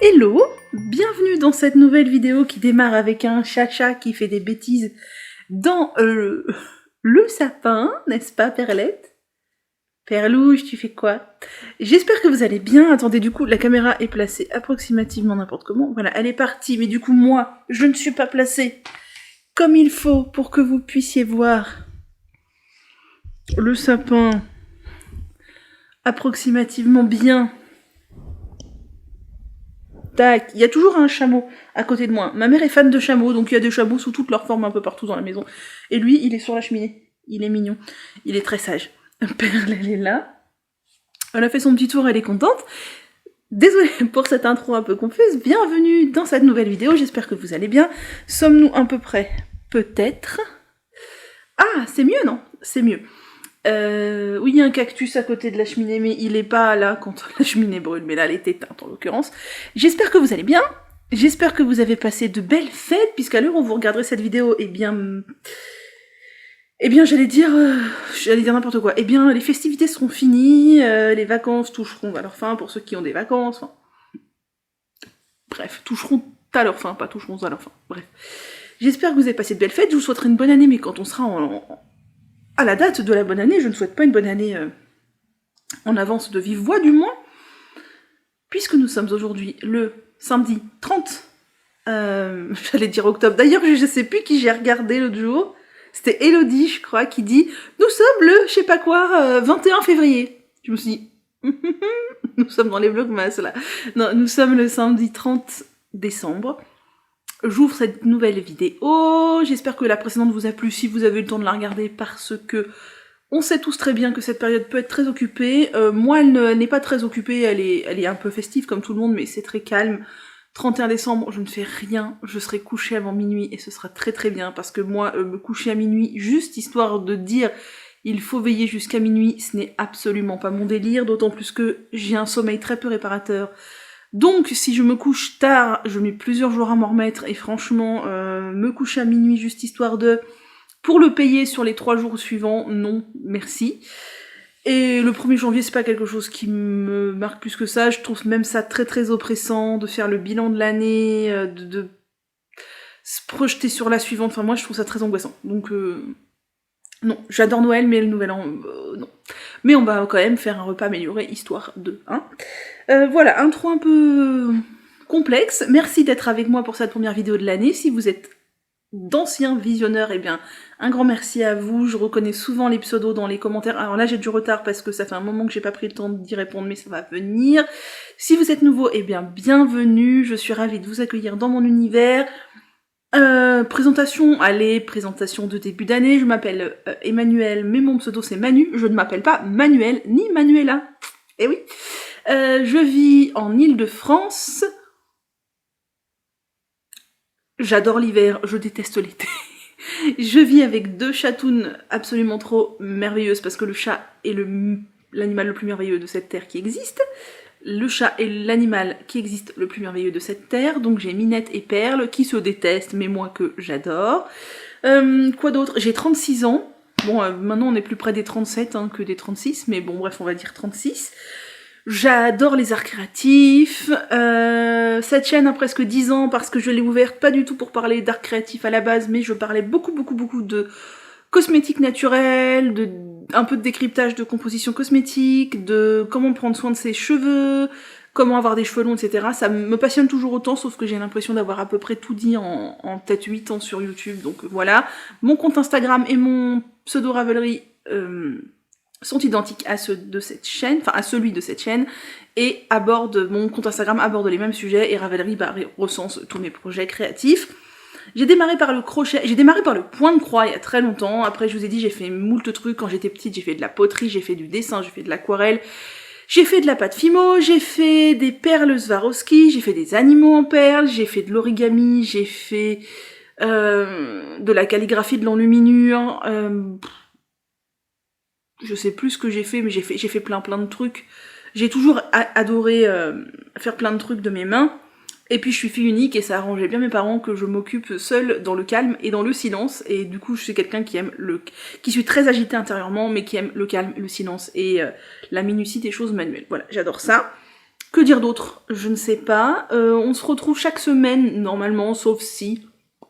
Hello, bienvenue dans cette nouvelle vidéo qui démarre avec un chacha qui fait des bêtises dans le sapin, n'est-ce pas Perlette? Perlouche, tu fais quoi? J'espère que vous allez bien. Attendez, du coup, la caméra est placée approximativement n'importe comment. Voilà, elle est partie, mais du coup, moi, je ne suis pas placée comme il faut pour que vous puissiez voir le sapin approximativement bien. Tac, il y a toujours un chameau à côté de moi. Ma mère est fan de chameaux, donc il y a des chameaux sous toutes leurs formes un peu partout dans la maison. Et lui, il est sur la cheminée. Il est mignon. Il est très sage. Perle, elle est là. Elle a fait son petit tour, elle est contente. Désolée pour cette intro un peu confuse. Bienvenue dans cette nouvelle vidéo, j'espère que vous allez bien. Sommes-nous à peu près? Peut-être. Ah, c'est mieux, non? C'est mieux. Oui, il y a un cactus à côté de la cheminée, mais il est pas là quand la cheminée brûle, mais là, elle est éteinte en l'occurrence. J'espère que vous allez bien, j'espère que vous avez passé de belles fêtes, puisqu'à l'heure où vous regarderez cette vidéo, eh bien, j'allais dire n'importe quoi. Eh bien, les festivités seront finies, les vacances toucheront à leur fin, pour ceux qui ont des vacances, enfin... Bref, toucheront à leur fin, pas toucheront à leur fin, bref. J'espère que vous avez passé de belles fêtes, je vous souhaiterai une bonne année, mais quand on sera à la date de la bonne année, je ne souhaite pas une bonne année en avance de vive voix du moins, puisque nous sommes aujourd'hui le samedi 30, j'allais dire octobre, d'ailleurs je sais plus qui j'ai regardé l'autre jour, c'était Elodie je crois qui dit « Nous sommes le, je sais pas quoi, 21 février ». Je me suis dit « Nous sommes dans les vlogmas là ». Non, nous sommes le samedi 30 décembre. J'ouvre cette nouvelle vidéo, j'espère que la précédente vous a plu si vous avez eu le temps de la regarder parce que on sait tous très bien que cette période peut être très occupée. Moi elle n'est pas très occupée, elle est un peu festive comme tout le monde mais c'est très calme. 31 décembre, je ne fais rien, je serai couchée avant minuit et ce sera très très bien parce que moi me coucher à minuit juste histoire de dire il faut veiller jusqu'à minuit, ce n'est absolument pas mon délire, d'autant plus que j'ai un sommeil très peu réparateur. Donc, si je me couche tard, je mets plusieurs jours à m'en remettre, et franchement, me coucher à minuit juste histoire de... Pour le payer sur les 3 jours suivants, non, merci. Et le 1er janvier, c'est pas quelque chose qui me marque plus que ça, je trouve même ça très très oppressant, de faire le bilan de l'année, de se projeter sur la suivante, enfin moi je trouve ça très angoissant. Donc, non, j'adore Noël, mais le Nouvel An, non. Mais on va quand même faire un repas amélioré, histoire de, hein. Voilà, intro un peu complexe. Merci d'être avec moi pour cette première vidéo de l'année. Si vous êtes d'anciens visionneurs, eh bien, un grand merci à vous. Je reconnais souvent les pseudos dans les commentaires. Alors là, j'ai du retard parce que ça fait un moment que j'ai pas pris le temps d'y répondre, mais ça va venir. Si vous êtes nouveau, eh bien, bienvenue. Je suis ravie de vous accueillir dans mon univers. Présentation de début d'année. Je m'appelle Emmanuel, mais mon pseudo c'est Manu. Je ne m'appelle pas Manuel ni Manuela. Eh oui. Je vis en Île-de-France. J'adore l'hiver, je déteste l'été. Je vis avec 2 chatounes absolument trop merveilleuses parce que le chat est l'animal le plus merveilleux de cette terre qui existe. Le chat est l'animal qui existe le plus merveilleux de cette terre. Donc j'ai Minette et Perle qui se détestent, mais moi que j'adore. Quoi d'autre? J'ai 36 ans. Bon, maintenant on est plus près des 37 hein, que des 36, mais bon bref, on va dire 36. J'adore les arts créatifs. Cette chaîne a presque 10 ans parce que je l'ai ouverte pas du tout pour parler d'art créatif à la base, mais je parlais beaucoup de cosmétiques naturels, un peu de décryptage de composition cosmétique, de comment prendre soin de ses cheveux, comment avoir des cheveux longs, etc. Ça me passionne toujours autant, sauf que j'ai l'impression d'avoir à peu près tout dit en peut-être 8 ans sur YouTube, donc voilà. Mon compte Instagram et mon pseudo Ravelry sont identiques à ceux de cette chaîne, enfin à celui de cette chaîne, et mon compte Instagram aborde les mêmes sujets, et Ravelry recense tous mes projets créatifs. J'ai démarré par le crochet, j'ai démarré par le point de croix il y a très longtemps. Après je vous ai dit j'ai fait moult trucs quand j'étais petite, j'ai fait de la poterie, j'ai fait du dessin, j'ai fait de l'aquarelle, j'ai fait de la pâte Fimo, j'ai fait des perles Swarovski, j'ai fait des animaux en perles, j'ai fait de l'origami, j'ai fait de la calligraphie, de l'enluminure, je sais plus ce que j'ai fait, mais j'ai fait plein de trucs. J'ai toujours adoré faire plein de trucs de mes mains. Et puis je suis fille unique et ça arrangeait bien mes parents que je m'occupe seule dans le calme et dans le silence. Et du coup je suis quelqu'un qui suis très agitée intérieurement, mais qui aime le calme, le silence et la minutie des choses manuelles. Voilà, j'adore ça. Que dire d'autre? Je ne sais pas. On se retrouve chaque semaine normalement, sauf si,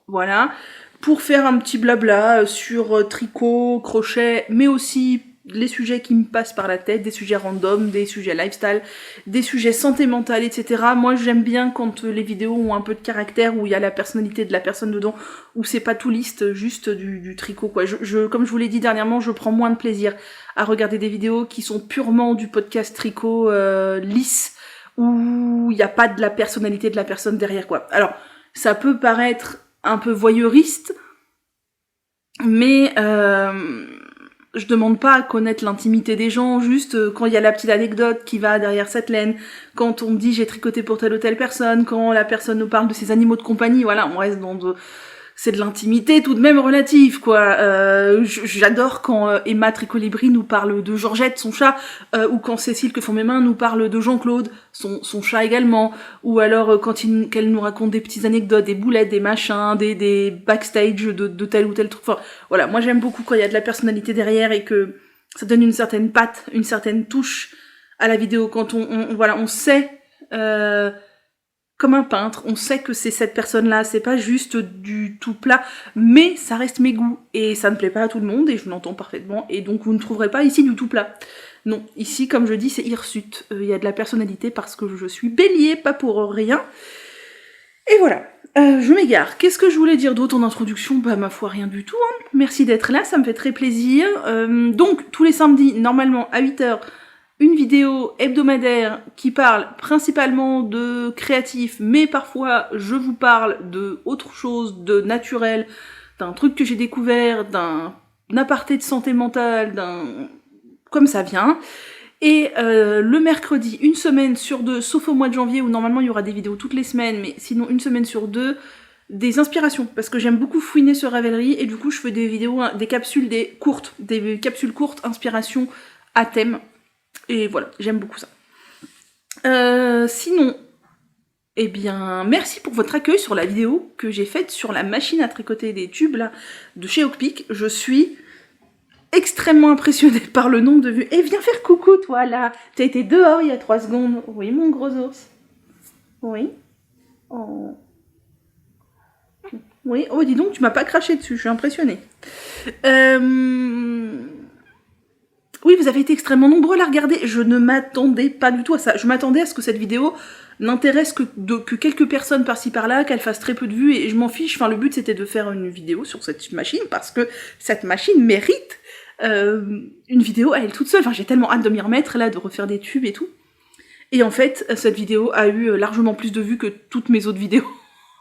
voilà, pour faire un petit blabla sur tricot, crochet, mais aussi les sujets qui me passent par la tête, des sujets random, des sujets lifestyle, des sujets santé mentale, etc. Moi j'aime bien quand les vidéos ont un peu de caractère, où il y a la personnalité de la personne dedans, où c'est pas tout liste, juste du tricot quoi. Comme je vous l'ai dit dernièrement, je prends moins de plaisir à regarder des vidéos qui sont purement du podcast tricot lisse, où il n'y a pas de la personnalité de la personne derrière quoi. Alors ça peut paraître un peu voyeuriste, mais je demande pas à connaître l'intimité des gens, juste quand il y a la petite anecdote qui va derrière cette laine, quand on me dit j'ai tricoté pour telle ou telle personne, quand la personne nous parle de ses animaux de compagnie, voilà, on reste c'est de l'intimité tout de même relative, quoi. J'adore quand Emma Tricolibri nous parle de Georgette, son chat, ou quand Cécile que font mes mains nous parle de Jean-Claude, son chat également, ou alors qu'elle nous raconte des petites anecdotes, des boulettes, des machins, des backstage de tel ou tel truc. Enfin, voilà, moi j'aime beaucoup quand il y a de la personnalité derrière et que ça donne une certaine patte, une certaine touche à la vidéo, quand on sait... comme un peintre, on sait que c'est cette personne-là, c'est pas juste du tout plat, mais ça reste mes goûts, et ça ne plaît pas à tout le monde, et je l'entends parfaitement, et donc vous ne trouverez pas ici du tout plat. Non, ici, comme je dis, c'est hirsute, il y a de la personnalité parce que je suis bélier, pas pour rien. Et voilà, je m'égare. Qu'est-ce que je voulais dire d'autre en introduction? Bah ma foi, rien du tout, hein. Merci d'être là, ça me fait très plaisir. Donc, tous les samedis, normalement, à 8h, une vidéo hebdomadaire qui parle principalement de créatif, mais parfois je vous parle de autre chose, de naturel, d'un truc que j'ai découvert, d'un aparté de santé mentale, comme ça vient. Et le mercredi, une semaine sur deux, sauf au mois de janvier où normalement il y aura des vidéos toutes les semaines, mais sinon une semaine sur deux, des inspirations, parce que j'aime beaucoup fouiner sur Ravelry, et du coup je fais des vidéos, des capsules courtes inspiration à thème. Et voilà, j'aime beaucoup ça. Sinon, eh bien, merci pour votre accueil sur la vidéo que j'ai faite sur la machine à tricoter des tubes là, de chez Hookpick. Je suis extrêmement impressionnée par le nombre de vues. Et viens faire coucou toi là. T'as été dehors il y a 3 secondes. Oui mon gros ours. Oui. Oh. Oui, oh dis donc, tu m'as pas craché dessus, je suis impressionnée. Oui, vous avez été extrêmement nombreux à la regarder, je ne m'attendais pas du tout à ça. Je m'attendais à ce que cette vidéo n'intéresse que quelques personnes par-ci par-là, qu'elle fasse très peu de vues, et je m'en fiche. Enfin, le but c'était de faire une vidéo sur cette machine, parce que cette machine mérite une vidéo à elle toute seule. Enfin, j'ai tellement hâte de m'y remettre, là, de refaire des tubes et tout. Et en fait, cette vidéo a eu largement plus de vues que toutes mes autres vidéos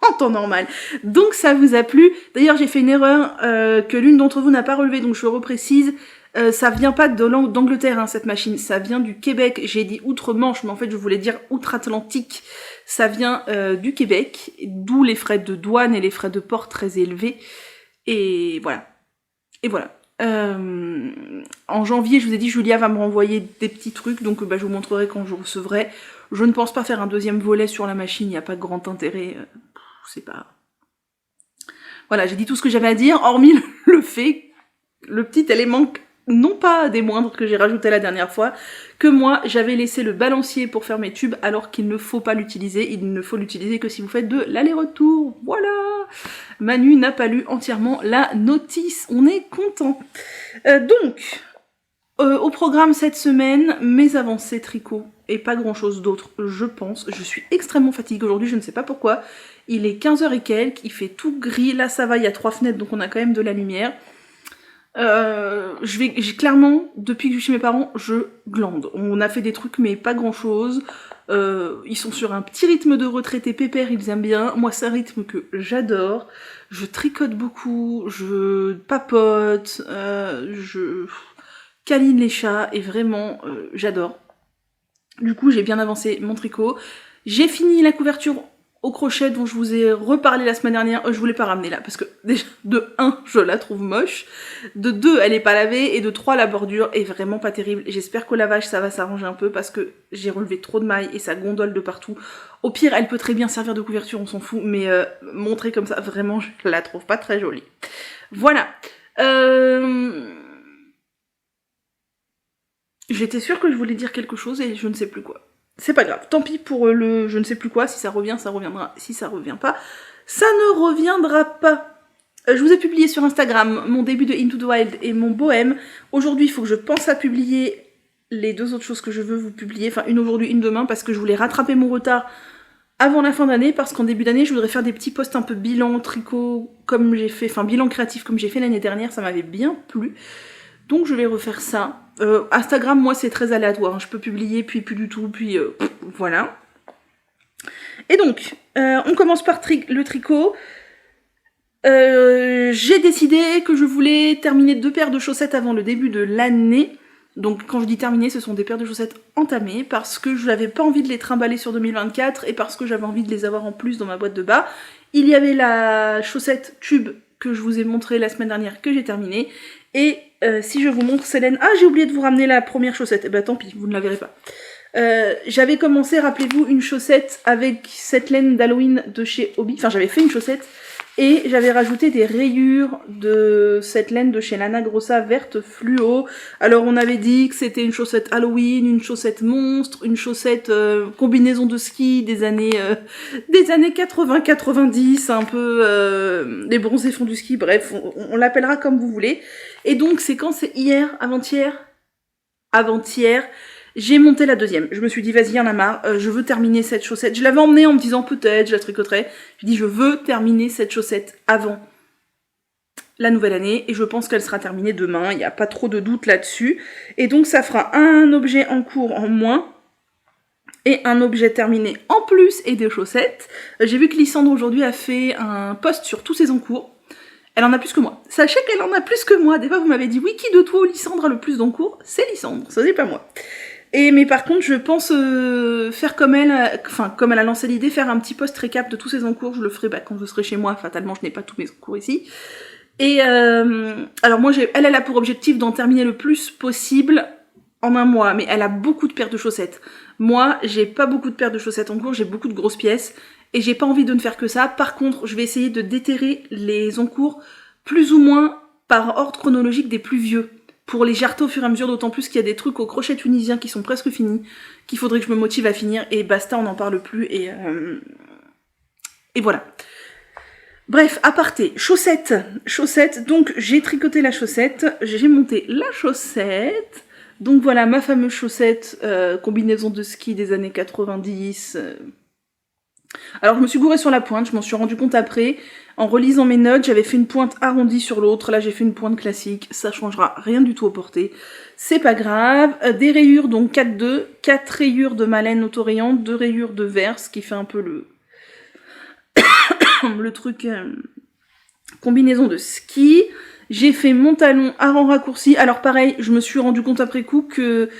en temps normal. Donc ça vous a plu. D'ailleurs, j'ai fait une erreur que l'une d'entre vous n'a pas relevée, donc je reprécise. Ça vient pas d'Angleterre, hein, cette machine, ça vient du Québec. J'ai dit outre-Manche, mais en fait je voulais dire outre-Atlantique. Ça vient du Québec, d'où les frais de douane et les frais de port très élevés. Et voilà. Et voilà. En janvier, je vous ai dit, Julia va me renvoyer des petits trucs, donc je vous montrerai quand je recevrai. Je ne pense pas faire un deuxième volet sur la machine, il n'y a pas de grand intérêt. C'est pas... Voilà, j'ai dit tout ce que j'avais à dire, hormis le fait... le petit élément, non pas des moindres que j'ai rajouté la dernière fois, que moi j'avais laissé le balancier pour faire mes tubes alors qu'il ne faut pas l'utiliser, il ne faut l'utiliser que si vous faites de l'aller-retour, voilà. Manu n'a pas lu entièrement la notice, on est content. Au programme cette semaine, mes avancées tricot et pas grand chose d'autre, je pense. Je suis extrêmement fatiguée aujourd'hui, je ne sais pas pourquoi. Il est 15h et quelques, il fait tout gris, là ça va, il y a 3 fenêtres donc on a quand même de la lumière. J'ai clairement, depuis que je suis chez mes parents, je glande. On a fait des trucs mais pas grand chose. Ils sont sur un petit rythme de retraité pépère, ils aiment bien. Moi c'est un rythme que j'adore. Je tricote beaucoup, je papote, je câline les chats et vraiment j'adore. Du coup j'ai bien avancé mon tricot. J'ai fini la couverture au crochet dont je vous ai reparlé la semaine dernière, je voulais pas ramener là, parce que déjà, de 1, je la trouve moche, de 2, elle est pas lavée, et de 3, la bordure est vraiment pas terrible. J'espère qu'au lavage, ça va s'arranger un peu, parce que j'ai relevé trop de mailles, et ça gondole de partout. Au pire, elle peut très bien servir de couverture, on s'en fout, mais montrer comme ça, vraiment, je la trouve pas très jolie. Voilà. J'étais sûre que je voulais dire quelque chose, et je ne sais plus quoi. C'est pas grave, tant pis pour le je ne sais plus quoi, si ça revient, ça reviendra, si ça revient pas, ça ne reviendra pas. Je vous ai publié sur Instagram mon début de Into the Wild et mon bohème. Aujourd'hui, il faut que je pense à publier les 2 autres choses que je veux vous publier, enfin une aujourd'hui, une demain, parce que je voulais rattraper mon retard avant la fin d'année, parce qu'en début d'année, je voudrais faire des petits posts un peu bilan tricot, comme j'ai fait, enfin bilan créatif comme j'ai fait l'année dernière, ça m'avait bien plu. Donc je vais refaire ça. Instagram, moi, c'est très aléatoire. Je peux publier, puis plus du tout, puis voilà. Et donc, on commence par le tricot. J'ai décidé que je voulais terminer 2 paires de chaussettes avant le début de l'année. Donc quand je dis terminer, ce sont des paires de chaussettes entamées, parce que je n'avais pas envie de les trimballer sur 2024, et parce que j'avais envie de les avoir en plus dans ma boîte de bas. Il y avait la chaussette tube que je vous ai montré la semaine dernière, que j'ai terminée. Et si je vous montre Célène... Ah, j'ai oublié de vous ramener la première chaussette. Eh ben tant pis, vous ne la verrez pas. J'avais commencé, rappelez-vous, une chaussette avec cette laine d'Halloween de chez Hobby. Enfin, j'avais fait une chaussette et j'avais rajouté des rayures de cette laine de chez Lana Grossa verte fluo. Alors, on avait dit que c'était une chaussette Halloween, une chaussette monstre, une chaussette combinaison de ski des années 80-90, un peu les bronzés font du ski, bref, on l'appellera comme vous voulez. Et donc, c'est quand c'est hier, avant-hier, j'ai monté la deuxième. Je me suis dit, vas-y, y en a marre, je veux terminer cette chaussette. Je l'avais emmenée en me disant, peut-être, je la tricoterai. J'ai dit, je veux terminer cette chaussette avant la nouvelle année, et je pense qu'elle sera terminée demain, il n'y a pas trop de doute là-dessus. Et donc, ça fera un objet en cours en moins, et un objet terminé en plus, et des chaussettes. J'ai vu que Lysandre, aujourd'hui, a fait un post sur tous ses encours. Elle en a plus que moi. Sachez qu'elle en a plus que moi. Des fois, vous m'avez dit, oui, qui de toi ou Lysandre a le plus d'encours? C'est Lysandre, ce n'est pas moi. Mais par contre, je pense faire comme elle, enfin, comme elle a lancé l'idée, faire un petit post récap de tous ses encours. Je le ferai quand je serai chez moi. Fatalement, je n'ai pas tous mes encours ici. Et alors moi, elle a pour objectif d'en terminer le plus possible en un mois. Mais elle a beaucoup de paires de chaussettes. Moi, j'ai pas beaucoup de paires de chaussettes en cours. J'ai beaucoup de grosses pièces. Et j'ai pas envie de ne faire que ça. Par contre, je vais essayer de déterrer les encours plus ou moins par ordre chronologique des plus vieux. Pour les jarter au fur et à mesure, d'autant plus qu'il y a des trucs au crochet tunisien qui sont presque finis, qu'il faudrait que je me motive à finir, et basta, on n'en parle plus, et voilà. Bref, aparté, chaussettes, donc j'ai tricoté la chaussette, j'ai monté la chaussette, donc voilà, ma fameuse chaussette, combinaison de ski des années 90. Alors je me suis gourée sur la pointe, je m'en suis rendu compte après. En relisant mes notes, j'avais fait une pointe arrondie sur l'autre, là j'ai fait une pointe classique, ça changera rien du tout au porté. C'est pas grave. Des rayures, donc 4-2, 4 rayures de ma laine autorayante, 2 rayures de verre, ce qui fait un peu le truc combinaison de ski. J'ai fait mon talon à rang raccourci. Alors pareil, je me suis rendu compte après coup que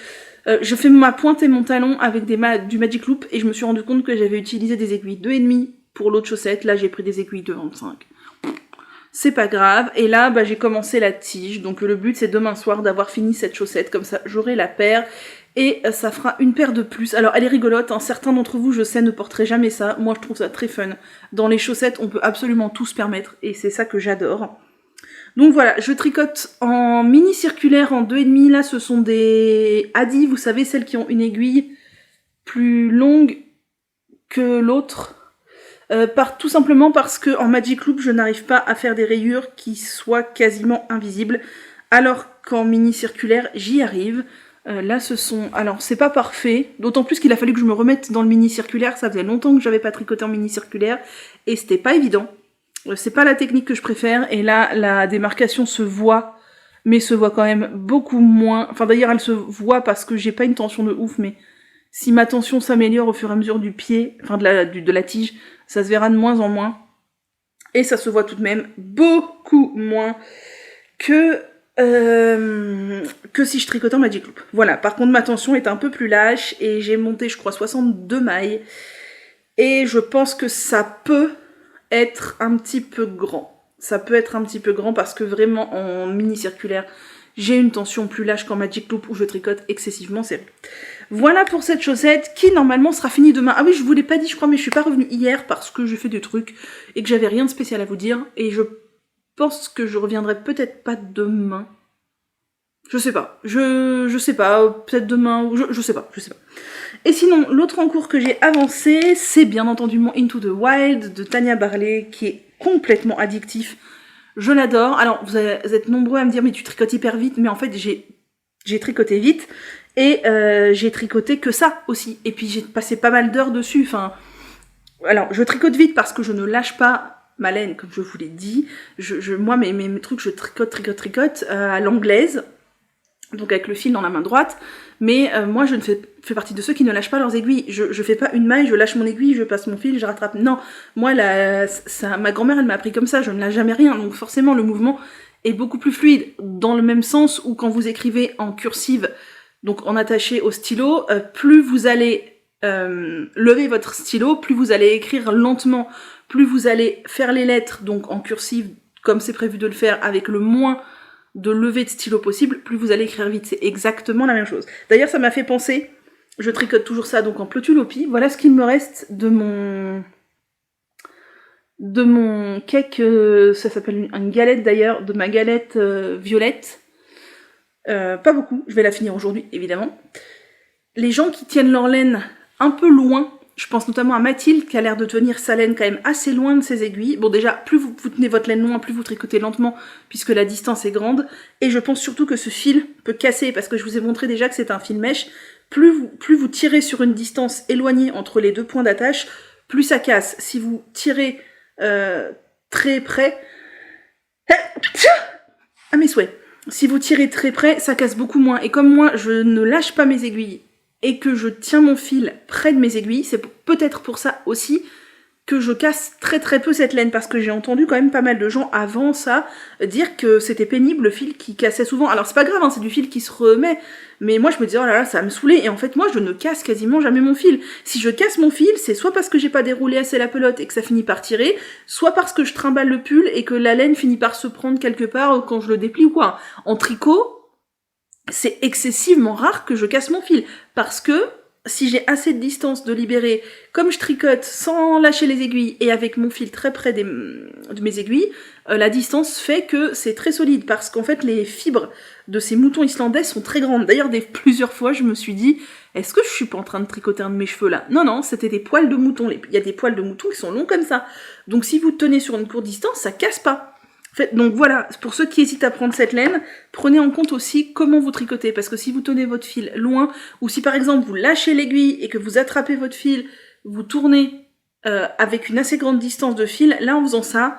je fais ma pointe et mon talon avec du Magic Loop, et je me suis rendu compte que j'avais utilisé des aiguilles 2,5 pour l'autre chaussette. Là j'ai pris des aiguilles 2,25. C'est pas grave. Et là j'ai commencé la tige, donc le but c'est demain soir d'avoir fini cette chaussette, comme ça j'aurai la paire et ça fera une paire de plus. Alors elle est rigolote, hein. Certains d'entre vous je sais ne porteraient jamais ça, moi je trouve ça très fun. Dans les chaussettes on peut absolument tout se permettre et c'est ça que j'adore. Donc voilà, je tricote en mini circulaire en 2,5. Là, ce sont des Adi, vous savez, celles qui ont une aiguille plus longue que l'autre. Tout simplement parce que en Magic Loop, je n'arrive pas à faire des rayures qui soient quasiment invisibles, alors qu'en mini circulaire, j'y arrive. Là, ce sont... Alors, c'est pas parfait, d'autant plus qu'il a fallu que je me remette dans le mini circulaire, ça faisait longtemps que j'avais pas tricoté en mini circulaire, et c'était pas évident. C'est pas la technique que je préfère, et là, la démarcation se voit, mais se voit quand même beaucoup moins... Enfin, d'ailleurs, elle se voit parce que j'ai pas une tension de ouf, mais si ma tension s'améliore au fur et à mesure du pied, enfin de la tige, ça se verra de moins en moins. Et ça se voit tout de même beaucoup moins que si je tricotais en Magic Loop. Voilà, par contre ma tension est un peu plus lâche et j'ai monté je crois 62 mailles. Et je pense que ça peut être un petit peu grand. Ça peut être un petit peu grand parce que vraiment en mini circulaire, j'ai une tension plus lâche qu'en Magic Loop où je tricote excessivement serré. Voilà pour cette chaussette qui normalement sera finie demain. Ah oui, je vous l'ai pas dit je crois, mais je suis pas revenue hier parce que j'ai fait des trucs et que j'avais rien de spécial à vous dire. Et je pense que je reviendrai peut-être pas demain. Je sais pas. Je sais pas. Peut-être demain ou je sais pas. Et sinon, l'autre en cours que j'ai avancé, c'est bien entendu mon Into the Wild de Tania Barley qui est complètement addictif. Je l'adore. Alors, vous êtes nombreux à me dire mais tu tricotes hyper vite, mais en fait j'ai tricoté vite et j'ai tricoté que ça aussi. Et puis j'ai passé pas mal d'heures dessus. Enfin, alors je tricote vite parce que je ne lâche pas ma laine, comme je vous l'ai dit. Moi, mes trucs, je tricote à l'anglaise, donc avec le fil dans la main droite. Mais moi, je fais partie de ceux qui ne lâchent pas leurs aiguilles. Je fais pas une maille, je lâche mon aiguille, je passe mon fil, je rattrape. Non, moi, ma grand-mère, elle m'a appris comme ça, je ne lâche jamais rien. Donc forcément, le mouvement est beaucoup plus fluide. Dans le même sens où quand vous écrivez en cursive, donc en attaché au stylo, plus vous allez lever votre stylo, plus vous allez écrire lentement, plus vous allez faire les lettres, donc en cursive, comme c'est prévu de le faire, avec le moins de levée de stylo possible, plus vous allez écrire vite. C'est exactement la même chose. D'ailleurs, ça m'a fait penser, je tricote toujours ça donc en Plotulopie. Voilà ce qu'il me reste de mon cake, ça s'appelle une galette d'ailleurs, de ma galette violette. Pas beaucoup, je vais la finir aujourd'hui, évidemment. Les gens qui tiennent leur laine un peu loin, je pense notamment à Mathilde qui a l'air de tenir sa laine quand même assez loin de ses aiguilles. Bon déjà, plus vous tenez votre laine loin, plus vous tricotez lentement puisque la distance est grande. Et je pense surtout que ce fil peut casser parce que je vous ai montré déjà que c'est un fil mèche. Plus vous tirez sur une distance éloignée entre les deux points d'attache, plus ça casse. Si vous tirez très près... À mes souhaits. Si vous tirez très près, ça casse beaucoup moins. Et comme moi, je ne lâche pas mes aiguilles et que je tiens mon fil près de mes aiguilles, c'est peut-être pour ça aussi que je casse très très peu cette laine, parce que j'ai entendu quand même pas mal de gens avant ça dire que c'était pénible le fil qui cassait souvent. Alors c'est pas grave, hein, c'est du fil qui se remet, mais moi je me disais oh là là, ça va me saouler, et en fait moi je ne casse quasiment jamais mon fil. Si je casse mon fil, c'est soit parce que j'ai pas déroulé assez la pelote et que ça finit par tirer, soit parce que je trimballe le pull et que la laine finit par se prendre quelque part quand je le déplie ou quoi. En tricot, c'est excessivement rare que je casse mon fil, parce que si j'ai assez de distance de libérer, comme je tricote sans lâcher les aiguilles et avec mon fil très près de mes aiguilles, la distance fait que c'est très solide, parce qu'en fait les fibres de ces moutons islandais sont très grandes. D'ailleurs plusieurs fois je me suis dit, est-ce que je suis pas en train de tricoter un de mes cheveux là? Non, c'était des poils de mouton. Il y a des poils de mouton qui sont longs comme ça. Donc si vous tenez sur une courte distance, ça casse pas. En fait, donc voilà, pour ceux qui hésitent à prendre cette laine, prenez en compte aussi comment vous tricotez, parce que si vous tenez votre fil loin, ou si par exemple vous lâchez l'aiguille et que vous attrapez votre fil, vous tournez avec une assez grande distance de fil, là en faisant ça,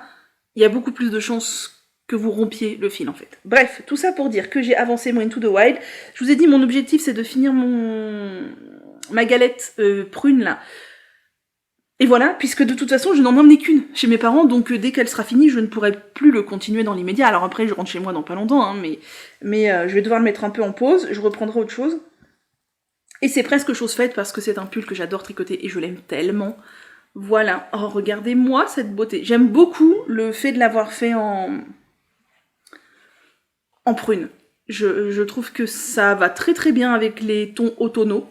il y a beaucoup plus de chances que vous rompiez le fil en fait. Bref, tout ça pour dire que j'ai avancé mon Into the Wild. Je vous ai dit, mon objectif c'est de finir ma galette prune là. Et voilà, puisque de toute façon, je n'en ai emmené qu'une chez mes parents, donc dès qu'elle sera finie, je ne pourrai plus le continuer dans l'immédiat. Alors après, je rentre chez moi dans pas longtemps, hein, mais je vais devoir le mettre un peu en pause, je reprendrai autre chose. Et c'est presque chose faite parce que c'est un pull que j'adore tricoter et je l'aime tellement. Voilà, oh regardez-moi cette beauté. J'aime beaucoup le fait de l'avoir fait en prune. Je trouve que ça va très très bien avec les tons automnaux.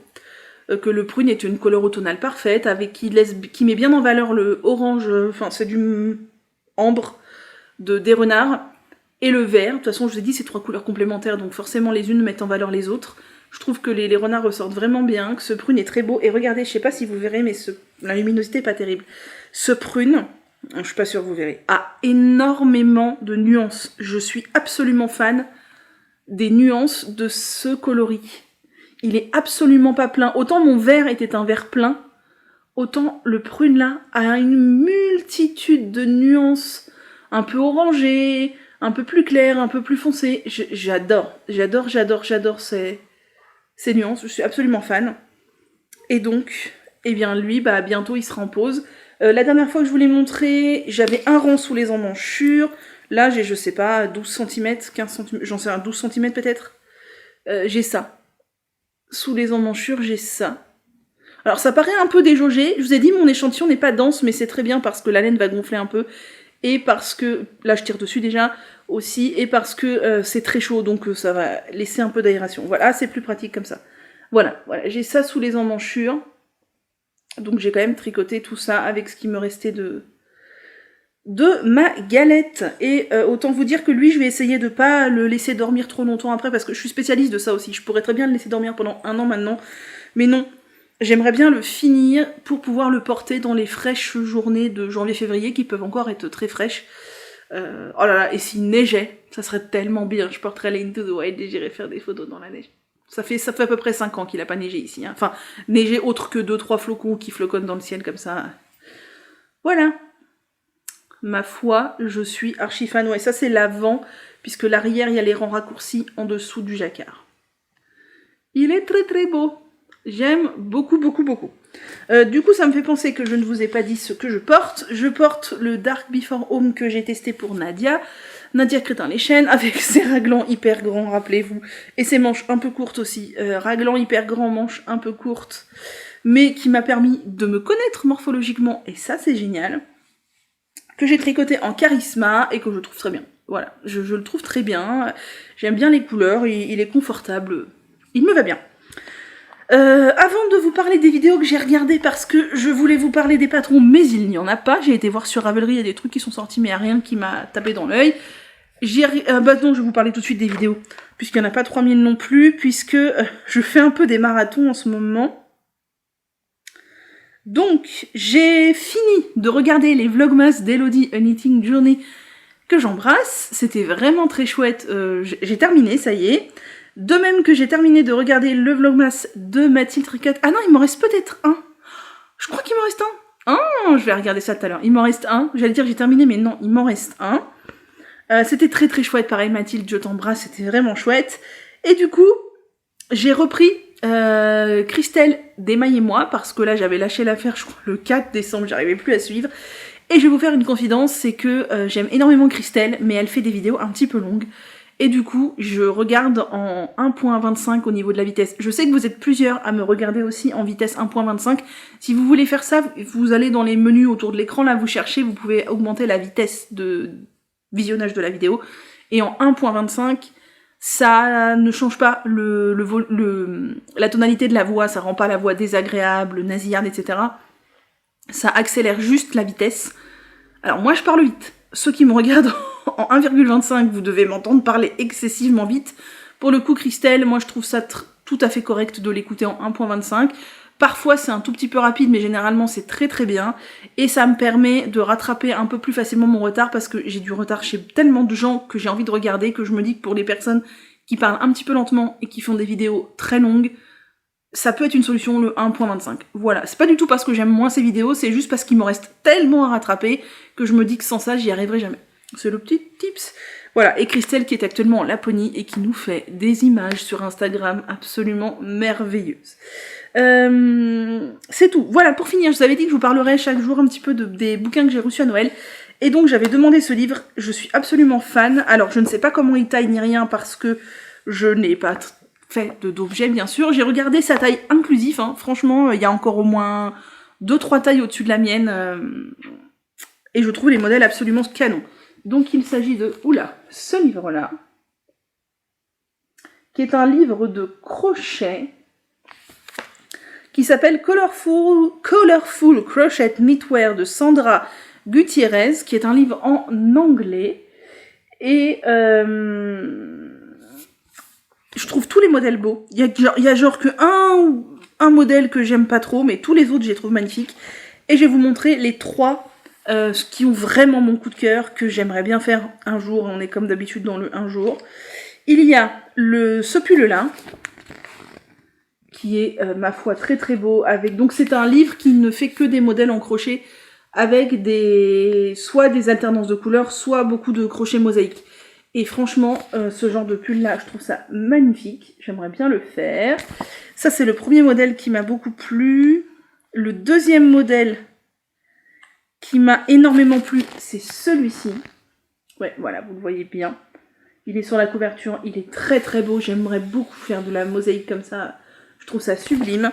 Que le prune est une couleur automnale parfaite, avec qui met bien en valeur le orange, enfin c'est du ambre des renards, et le vert. De toute façon, je vous ai dit, c'est 3 couleurs complémentaires, donc forcément les unes mettent en valeur les autres. Je trouve que les renards ressortent vraiment bien, que ce prune est très beau. Et regardez, je sais pas si vous verrez, mais la luminosité est pas terrible. Ce prune, je suis pas sûre que vous verrez, a énormément de nuances. Je suis absolument fan des nuances de ce coloris. Il est absolument pas plein. Autant mon vert était un vert plein, autant le prune là a une multitude de nuances, un peu orangées, un peu plus claires, un peu plus foncées. J'adore ces nuances, je suis absolument fan. Et donc, eh bien lui, bah bientôt il sera en pause. La dernière fois que je vous l'ai montré, j'avais un rang sous les emmanchures. Là, j'ai, je sais pas, 12 cm, 15 cm, j'en sais un, 12 cm peut-être. J'ai ça. Sous les emmanchures, j'ai ça. Alors ça paraît un peu déjaugé. Je vous ai dit, mon échantillon n'est pas dense, mais c'est très bien parce que la laine va gonfler un peu. Et parce que, là je tire dessus déjà, aussi, et parce que c'est très chaud, donc ça va laisser un peu d'aération. Voilà, c'est plus pratique comme ça. Voilà, j'ai ça sous les emmanchures. Donc j'ai quand même tricoté tout ça avec ce qui me restait de ma galette. Et autant vous dire que lui, je vais essayer de pas le laisser dormir trop longtemps après, parce que je suis spécialiste de ça aussi. Je pourrais très bien le laisser dormir pendant 1 an maintenant, mais non. J'aimerais bien le finir pour pouvoir le porter dans les fraîches journées de janvier-février, qui peuvent encore être très fraîches. Oh là là, et s'il neigeait, ça serait tellement bien. Je porterais les Into the Wild et j'irais faire des photos dans la neige. Ça fait à peu près 5 ans qu'il a pas neigé ici. Hein. Enfin, neigé autre que 2-3 flocons qui floconnent dans le ciel comme ça. Voilà. Ma foi, je suis archi fan. Ouais, ça c'est l'avant, puisque l'arrière, il y a les rangs raccourcis en dessous du jacquard. Il est très très beau. J'aime beaucoup. Du coup, ça me fait penser que je ne vous ai pas dit ce que je porte. Je porte le Dark Before Home que j'ai testé pour Nadia. Nadia Crétin-les-Chênes, avec ses raglans hyper grands, rappelez-vous, et ses manches un peu courtes aussi. Raglans hyper grands, manches un peu courtes, mais qui m'a permis de me connaître morphologiquement, et ça c'est génial. Que j'ai tricoté en Charisma, et que je trouve très bien. Voilà, je le trouve très bien. J'aime bien les couleurs, il est confortable, il me va bien. Avant de vous parler des vidéos que j'ai regardées, parce que je voulais vous parler des patrons, mais il n'y en a pas. J'ai été voir sur Ravelry, il y a des trucs qui sont sortis, mais il n'y a rien qui m'a tapé dans l'œil. Bah non, je vais vous parler tout de suite des vidéos, puisqu'il n'y en a pas 3000 non plus, puisque je fais un peu des marathons en ce moment. Donc, j'ai fini de regarder les vlogmas d'Elodie A Knitting Journey, que j'embrasse. C'était vraiment très chouette. J'ai terminé, ça y est. De même que j'ai terminé de regarder le vlogmas de Mathilde Tricot. Ah non, il m'en reste peut-être un. Je crois qu'il m'en reste un. Ah, je vais regarder ça tout à l'heure. Il m'en reste un. J'allais dire j'ai terminé, mais non, il m'en reste un. C'était très très chouette, pareil Mathilde, je t'embrasse, c'était vraiment chouette. Et du coup, j'ai repris Christelle Desmaillez-moi, parce que là j'avais lâché l'affaire, je crois, le 4 décembre, j'arrivais plus à suivre. Et je vais vous faire une confidence, c'est que j'aime énormément Christelle, mais elle fait des vidéos un petit peu longues. Et du coup, je regarde en 1.25 au niveau de la vitesse. Je sais que vous êtes plusieurs à me regarder aussi en vitesse 1.25. Si vous voulez faire ça, vous allez dans les menus autour de l'écran, là vous cherchez, vous pouvez augmenter la vitesse de visionnage de la vidéo. Et en 1.25, ça ne change pas la tonalité de la voix, ça rend pas la voix désagréable, nasillarde, etc. Ça accélère juste la vitesse. Alors moi je parle vite. Ceux qui me regardent en 1,25, vous devez m'entendre parler excessivement vite. Pour le coup, Christelle, moi je trouve ça tout à fait correct de l'écouter en 1.25. Parfois c'est un tout petit peu rapide, mais généralement c'est très très bien. Et ça me permet de rattraper un peu plus facilement mon retard, parce que j'ai du retard chez tellement de gens que j'ai envie de regarder, que je me dis que pour les personnes qui parlent un petit peu lentement et qui font des vidéos très longues, ça peut être une solution, le 1.25. Voilà, c'est pas du tout parce que j'aime moins ces vidéos, c'est juste parce qu'il me reste tellement à rattraper que je me dis que sans ça, j'y arriverai jamais. C'est le petit tips. Voilà, et Christelle qui est actuellement en Laponie et qui nous fait des images sur Instagram absolument merveilleuses. C'est tout. Voilà, pour finir, je vous avais dit que je vous parlerais chaque jour un petit peu des bouquins que j'ai reçus à Noël. Et donc j'avais demandé ce livre, je suis absolument fan. Alors je ne sais pas comment il taille ni rien parce que je n'ai pas fait d'objet bien sûr. J'ai regardé sa taille inclusive, hein. Franchement, il y a encore au moins 2-3 tailles au-dessus de la mienne. Et je trouve les modèles absolument canon. Donc il s'agit de, ce livre-là, qui est un livre de crochet, qui s'appelle Colorful Crochet Knitwear de Sandra Gutierrez, qui est un livre en anglais. Et je trouve tous les modèles beaux. Il y a genre que un modèle que j'aime pas trop, mais tous les autres, je les trouve magnifiques. Et je vais vous montrer les 3 qui ont vraiment mon coup de cœur, que j'aimerais bien faire un jour. On est comme d'habitude dans le un jour. Il y a ce pull-là, qui est, ma foi, très très beau. Donc c'est un livre qui ne fait que des modèles en crochet, avec soit des alternances de couleurs, soit beaucoup de crochets mosaïques. Et franchement, ce genre de pull-là, je trouve ça magnifique. J'aimerais bien le faire. Ça, c'est le premier modèle qui m'a beaucoup plu. Le deuxième modèle qui m'a énormément plu, c'est celui-ci. Ouais, voilà, vous le voyez bien. Il est sur la couverture, il est très très beau. J'aimerais beaucoup faire de la mosaïque comme ça. Je trouve ça sublime.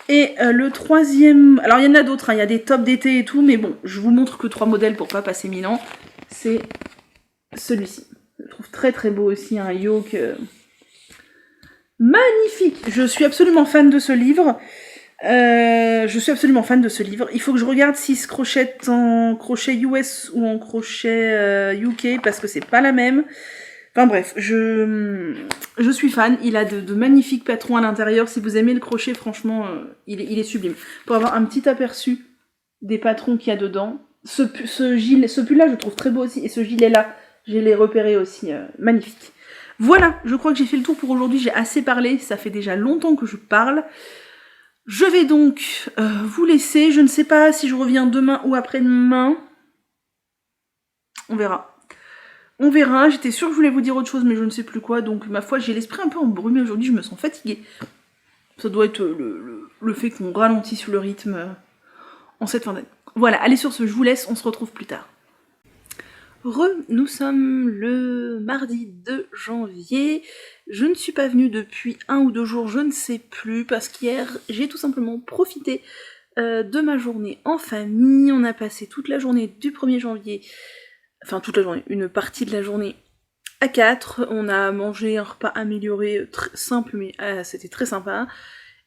Et le troisième... Alors, il y en a d'autres, hein. Il y a des tops d'été et tout, mais bon, je vous montre que 3 modèles pour pas passer 1000 ans. C'est celui-ci. Je le trouve très très beau aussi, un yoke magnifique. Je suis absolument fan de ce livre. Il faut que je regarde s'il se crochette en crochet US ou en crochet UK, parce que c'est pas la même. Enfin bref, je suis fan. Il a de magnifiques patrons à l'intérieur. Si vous aimez le crochet, franchement, il est sublime. Pour avoir un petit aperçu des patrons qu'il y a dedans. Ce pull-là, je le trouve très beau aussi. Et ce gilet-là, je l'ai repéré aussi. Magnifique. Voilà, je crois que j'ai fait le tour pour aujourd'hui. J'ai assez parlé. Ça fait déjà longtemps que je parle. Je vais donc vous laisser. Je ne sais pas si je reviens demain ou après-demain. On verra. On verra. J'étais sûre que je voulais vous dire autre chose, mais je ne sais plus quoi. Donc, ma foi, j'ai l'esprit un peu embrumé aujourd'hui. Je me sens fatiguée. Ça doit être le fait qu'on ralentisse le rythme en cette fin d'année. Voilà, allez sur ce, je vous laisse. On se retrouve plus tard. Nous sommes le mardi 2 janvier. Je ne suis pas venue depuis 1 ou 2 jours, je ne sais plus, parce qu'hier, j'ai tout simplement profité de ma journée en famille. On a passé toute la journée du 1er janvier, enfin toute la journée, une partie de la journée à 4. On a mangé un repas amélioré, très simple, mais c'était très sympa.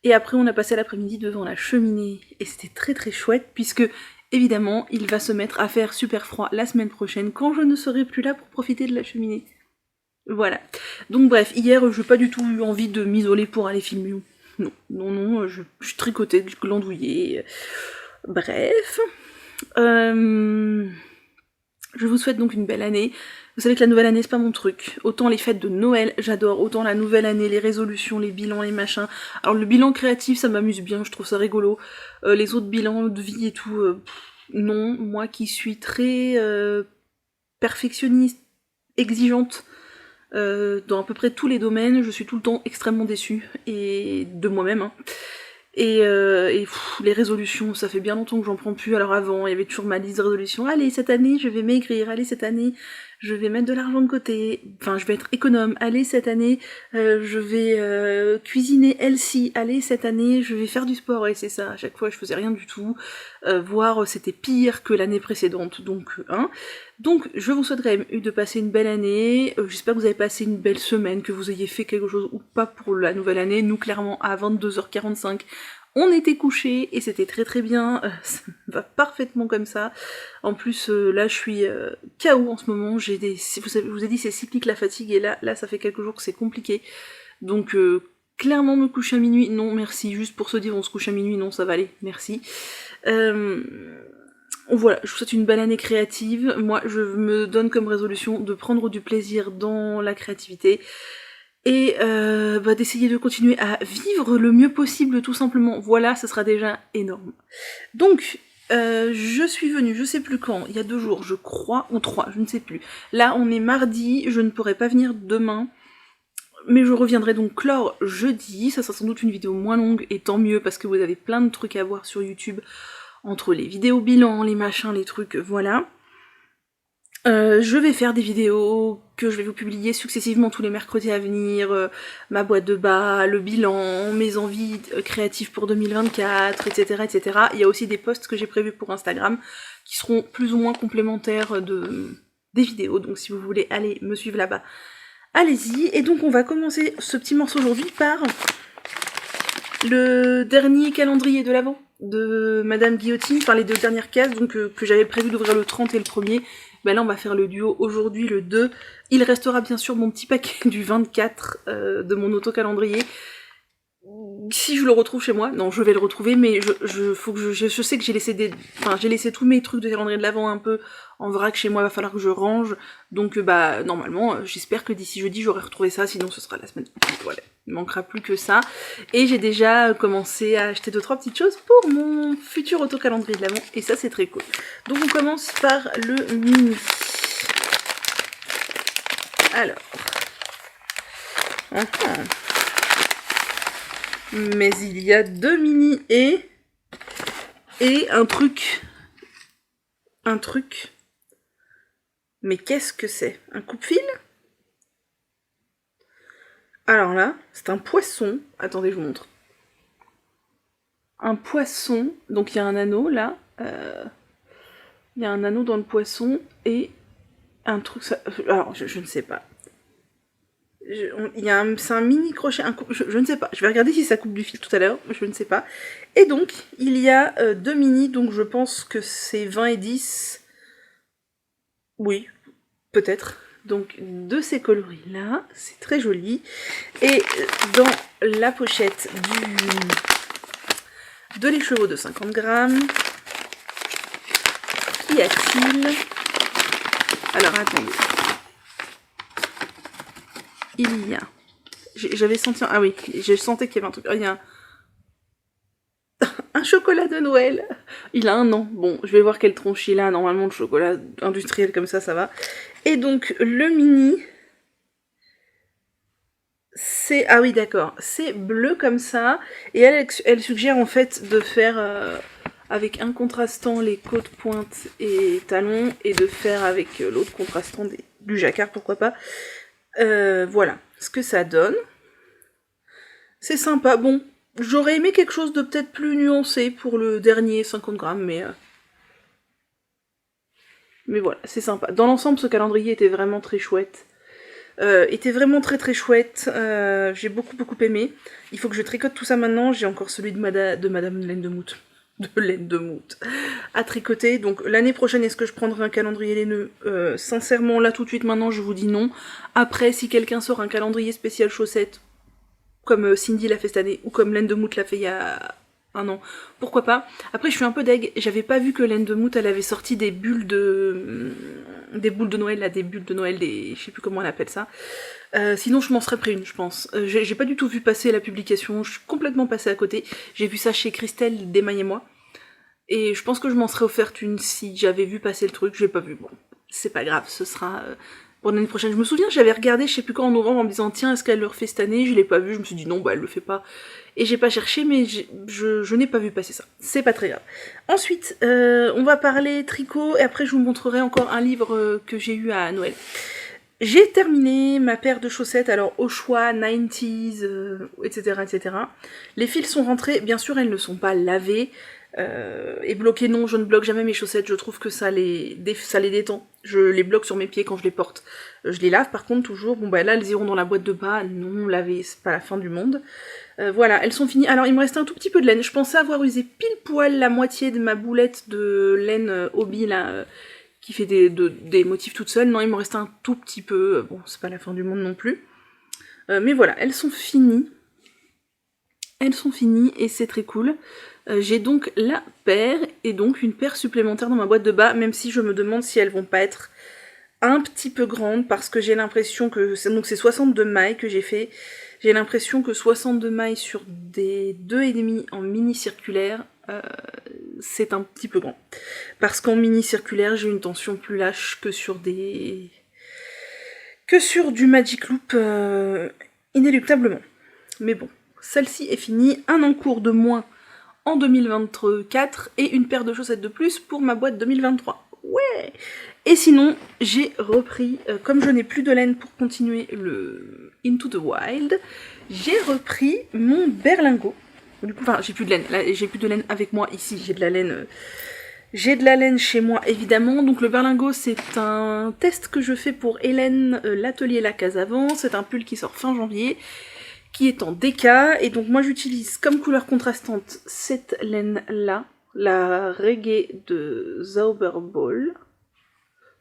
Et après, on a passé l'après-midi devant la cheminée, et c'était très très chouette, puisque évidemment, il va se mettre à faire super froid la semaine prochaine, quand je ne serai plus là pour profiter de la cheminée. Voilà. Donc bref, hier, je n'ai pas du tout eu envie de m'isoler pour aller filmer. Non, je suis tricotée, glandouillée. Bref. Je vous souhaite donc une belle année. Vous savez que la nouvelle année, c'est pas mon truc. Autant les fêtes de Noël, j'adore. Autant la nouvelle année, les résolutions, les bilans, les machins. Alors le bilan créatif, ça m'amuse bien, je trouve ça rigolo. Les autres bilans de vie et tout, non. Moi qui suis très perfectionniste, exigeante, dans à peu près tous les domaines, je suis tout le temps extrêmement déçue. Et de moi-même, hein. Et les résolutions, ça fait bien longtemps que j'en prends plus. Alors avant, il y avait toujours ma liste de résolutions. Allez, cette année, je vais maigrir. Allez, cette année, je vais mettre de l'argent de côté. Enfin, je vais être économe. Allez, cette année, je vais cuisiner healthy. Allez, cette année, je vais faire du sport. Et c'est ça, à chaque fois, je faisais rien du tout. Voire, c'était pire que l'année précédente. Donc, Donc, je vous souhaite quand même de passer une belle année. J'espère que vous avez passé une belle semaine, que vous ayez fait quelque chose ou pas pour la nouvelle année. Nous, clairement, à 22h45, on était couchés et c'était très très bien. Ça va parfaitement comme ça. En plus, là, je suis KO en ce moment. Je vous ai dit, c'est cyclique la fatigue et là, ça fait quelques jours que c'est compliqué. Donc, clairement, me coucher à minuit, non, merci. Juste pour se dire, on se couche à minuit, non, ça va aller, merci. Voilà, je vous souhaite une belle année créative. Moi, je me donne comme résolution de prendre du plaisir dans la créativité et d'essayer de continuer à vivre le mieux possible, tout simplement. Voilà, ça sera déjà énorme. Donc, je suis venue, je sais plus quand, il y a 2 jours, je crois, ou 3, je ne sais plus. Là, on est mardi, je ne pourrai pas venir demain, mais je reviendrai donc clore jeudi. Ça sera sans doute une vidéo moins longue, et tant mieux, parce que vous avez plein de trucs à voir sur YouTube, entre les vidéos bilan, les machins, les trucs, voilà. Je vais faire des vidéos que je vais vous publier successivement tous les mercredis à venir, ma boîte de bas, le bilan, mes envies créatives pour 2024, etc., etc. Il y a aussi des posts que j'ai prévus pour Instagram qui seront plus ou moins complémentaires des vidéos, donc si vous voulez aller me suivre là-bas, allez-y. Et donc on va commencer ce petit morceau aujourd'hui par le dernier calendrier de l'Avent. de Madame Guillotine, enfin les 2 dernières cases, donc que j'avais prévu d'ouvrir le 30 et le 1er. Ben là on va faire le duo aujourd'hui, le 2. Il restera bien sûr mon petit paquet du 24 de mon auto-calendrier. Si je le retrouve chez moi, non je vais le retrouver, mais je sais que j'ai laissé tous mes trucs de calendrier de l'Avent un peu en vrac chez moi, il va falloir que je range, donc bah normalement j'espère que d'ici jeudi j'aurai retrouvé ça, sinon ce sera la semaine prochaine, voilà, il manquera plus que ça, et j'ai déjà commencé à acheter 2-3 petites choses pour mon futur auto-calendrier de l'Avent, et ça c'est très cool. Donc on commence par le mini. Alors... Mais il y a 2 mini et un truc. Un truc. Mais qu'est-ce que c'est? Un coupe-fil? Alors là, c'est un poisson. Attendez, je vous montre. Un poisson. Donc il y a un anneau là. Il y a un anneau dans le poisson et un truc... Alors, je ne sais pas. C'est un mini crochet, je ne sais pas, je vais regarder si ça coupe du fil tout à l'heure, je ne sais pas. Et donc, il y a 2 mini, donc je pense que c'est 20 et 10. Oui, peut-être. Donc, de ces coloris-là, c'est très joli. Et dans la pochette de l'écheveau de 50 grammes, qu'y a-t-il? Alors, attendez. Il y a... J'avais senti... Ah oui, je sentais qu'il y avait un truc. Il y a un chocolat de Noël. Il a 1 an. Bon, je vais voir quelle tronche il a. Normalement, le chocolat industriel comme ça va. Et donc, le mini... C'est... Ah oui, d'accord. C'est bleu comme ça. Et elle suggère en fait de faire... avec un contrastant les côtes, pointes et talons. Et de faire avec l'autre contrastant du jacquard, pourquoi pas. Voilà ce que ça donne. C'est sympa. Bon, j'aurais aimé quelque chose de peut-être plus nuancé pour le dernier 50 grammes, mais voilà, c'est sympa. Dans l'ensemble, ce calendrier était vraiment très chouette. Était vraiment très très chouette. J'ai beaucoup aimé. Il faut que je tricote tout ça maintenant. J'ai encore celui de Madame Laine de Moute. De laine de moute à tricoter. Donc l'année prochaine, est-ce que je prendrai un calendrier laineux? Sincèrement, là tout de suite maintenant, je vous dis non. Après, si quelqu'un sort un calendrier spécial chaussettes, comme Cindy l'a fait cette année, ou comme Laine de Moute l'a fait il y a 1 an, pourquoi pas. Après, je suis un peu deg, j'avais pas vu que Laine de Moute, elle avait sorti des boules de Noël, là, des bulles de Noël, je sais plus comment on appelle ça. Sinon je m'en serais pris une, je pense. J'ai pas du tout vu passer la publication, je suis complètement passée à côté. J'ai vu ça chez Christelle d'Emaille et moi. Et je pense que je m'en serais offerte une si j'avais vu passer le truc, j'ai pas vu. Bon, c'est pas grave, ce sera pour l'année prochaine. Je me souviens, j'avais regardé, je sais plus quand, en novembre, en me disant tiens, est-ce qu'elle le refait cette année? Je l'ai pas vu, je me suis dit non, bah elle le fait pas. Et j'ai pas cherché, mais je n'ai pas vu passer ça. C'est pas très grave. Ensuite, on va parler tricot, et après je vous montrerai encore un livre que j'ai eu à Noël. J'ai terminé ma paire de chaussettes, alors au choix, 90s, etc., etc. Les fils sont rentrés, bien sûr elles ne sont pas lavées, et bloquées, non, je ne bloque jamais mes chaussettes, je trouve que ça les détend. Je les bloque sur mes pieds quand je les porte. Je les lave par contre toujours, bon bah là elles iront dans la boîte de bas, non lavées, c'est pas la fin du monde. Voilà, elles sont finies. Alors il me restait un tout petit peu de laine, je pensais avoir usé pile poil la moitié de ma boulette de laine hobby là, qui fait des motifs toute seule. Non, il me reste un tout petit peu, bon, c'est pas la fin du monde non plus. Mais voilà, elles sont finies. Elles sont finies et c'est très cool. J'ai donc la paire et donc une paire supplémentaire dans ma boîte de bas, même si je me demande si elles vont pas être un petit peu grandes, parce que j'ai l'impression que... Donc c'est 62 mailles que j'ai fait. J'ai l'impression que 62 mailles sur des 2,5 en mini circulaire, c'est un petit peu grand. Parce qu'en mini circulaire, j'ai une tension plus lâche que sur du Magic Loop, inéluctablement. Mais bon, celle-ci est finie, un encours de moins en 2024 et une paire de chaussettes de plus pour ma boîte 2023. Ouais! Et sinon, j'ai repris, comme je n'ai plus de laine pour continuer le Into the Wild, j'ai repris mon berlingot. Du coup, enfin, j'ai plus de laine. Là, j'ai plus de laine avec moi ici. J'ai de la laine. J'ai de la laine chez moi, évidemment. Donc le berlingot, c'est un test que je fais pour Hélène, l'atelier La Case Avant. C'est un pull qui sort fin janvier. qui est en DK, et donc moi j'utilise comme couleur contrastante cette laine-là, la Reggae de Zauberball,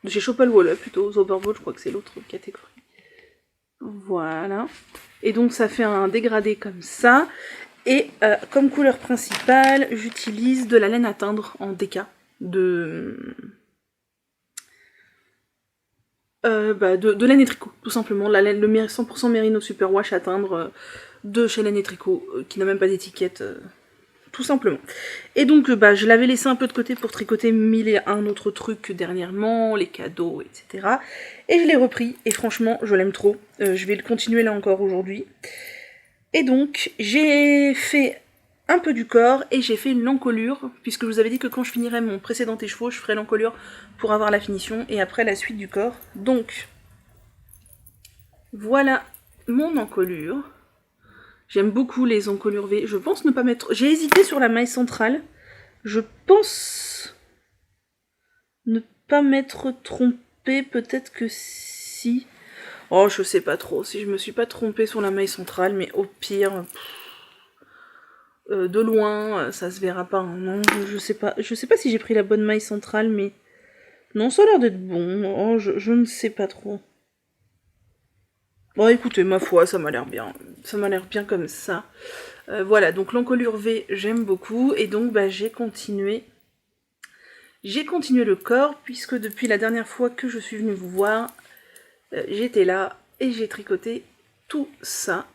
de chez Schopel-Walla plutôt, Zauberball je crois que c'est l'autre catégorie. Voilà. Et donc ça fait un dégradé comme ça. Et comme couleur principale, j'utilise de la laine à teindre en DK. De laine et tricot, tout simplement. La laine, le 100% Merino Superwash à teindre de chez Laine et Tricot, qui n'a même pas d'étiquette. Tout simplement. Et donc, je l'avais laissé un peu de côté pour tricoter 1001 autres trucs dernièrement, les cadeaux, etc. Et je l'ai repris, et franchement, je l'aime trop. Je vais le continuer là encore aujourd'hui. Et donc, j'ai fait un peu du corps, et j'ai fait l'encolure, puisque je vous avais dit que quand je finirais mon précédent écheveau, je ferais l'encolure pour avoir la finition, et après la suite du corps. Donc, voilà mon encolure. J'aime beaucoup les encolures V. Je pense ne pas mettre... J'ai hésité sur la maille centrale. Je pense ne pas m'être trompée. Peut-être que si. Oh, je sais pas trop. Si je me suis pas trompée sur la maille centrale. Mais au pire... de loin, ça se verra pas. Hein. Non, je sais pas. Je sais pas si j'ai pris la bonne maille centrale, mais... Non, ça a l'air d'être bon. Oh, je ne sais pas trop. Bon, écoutez, ma foi, ça m'a l'air bien. Ça m'a l'air bien comme ça. Voilà, donc l'encolure V, j'aime beaucoup. Et donc, j'ai continué. J'ai continué le corps, puisque depuis la dernière fois que je suis venue vous voir, j'étais là et j'ai tricoté tout ça.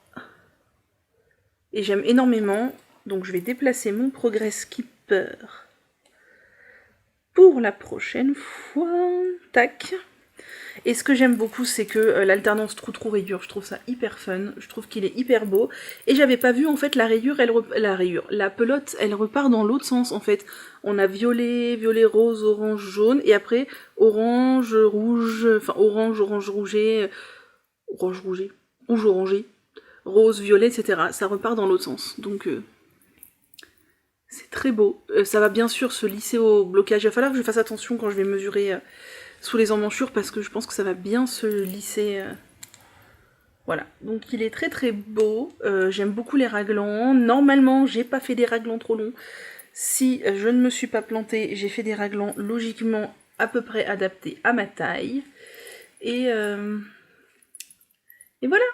Et j'aime énormément. Donc, je vais déplacer mon Progress Skipper pour la prochaine fois. Tac. Et ce que j'aime beaucoup, c'est que l'alternance trou-trou-rayure, je trouve ça hyper fun, je trouve qu'il est hyper beau. Et j'avais pas vu, en fait, la pelote, elle repart dans l'autre sens, en fait. On a violet, rose, orange, jaune, et après, orange, rouge, enfin, orange, rouge, orangé, rose, violet, etc. Ça repart dans l'autre sens, donc... c'est très beau. Ça va bien sûr se lisser au blocage. Il va falloir que je fasse attention quand je vais mesurer... sous les emmanchures parce que je pense que ça va bien se lisser. Voilà, donc il est très très beau. J'aime beaucoup les raglans. Normalement, j'ai pas fait des raglans trop longs. Si je ne me suis pas plantée, j'ai fait des raglans logiquement à peu près adaptés à ma taille. Et voilà.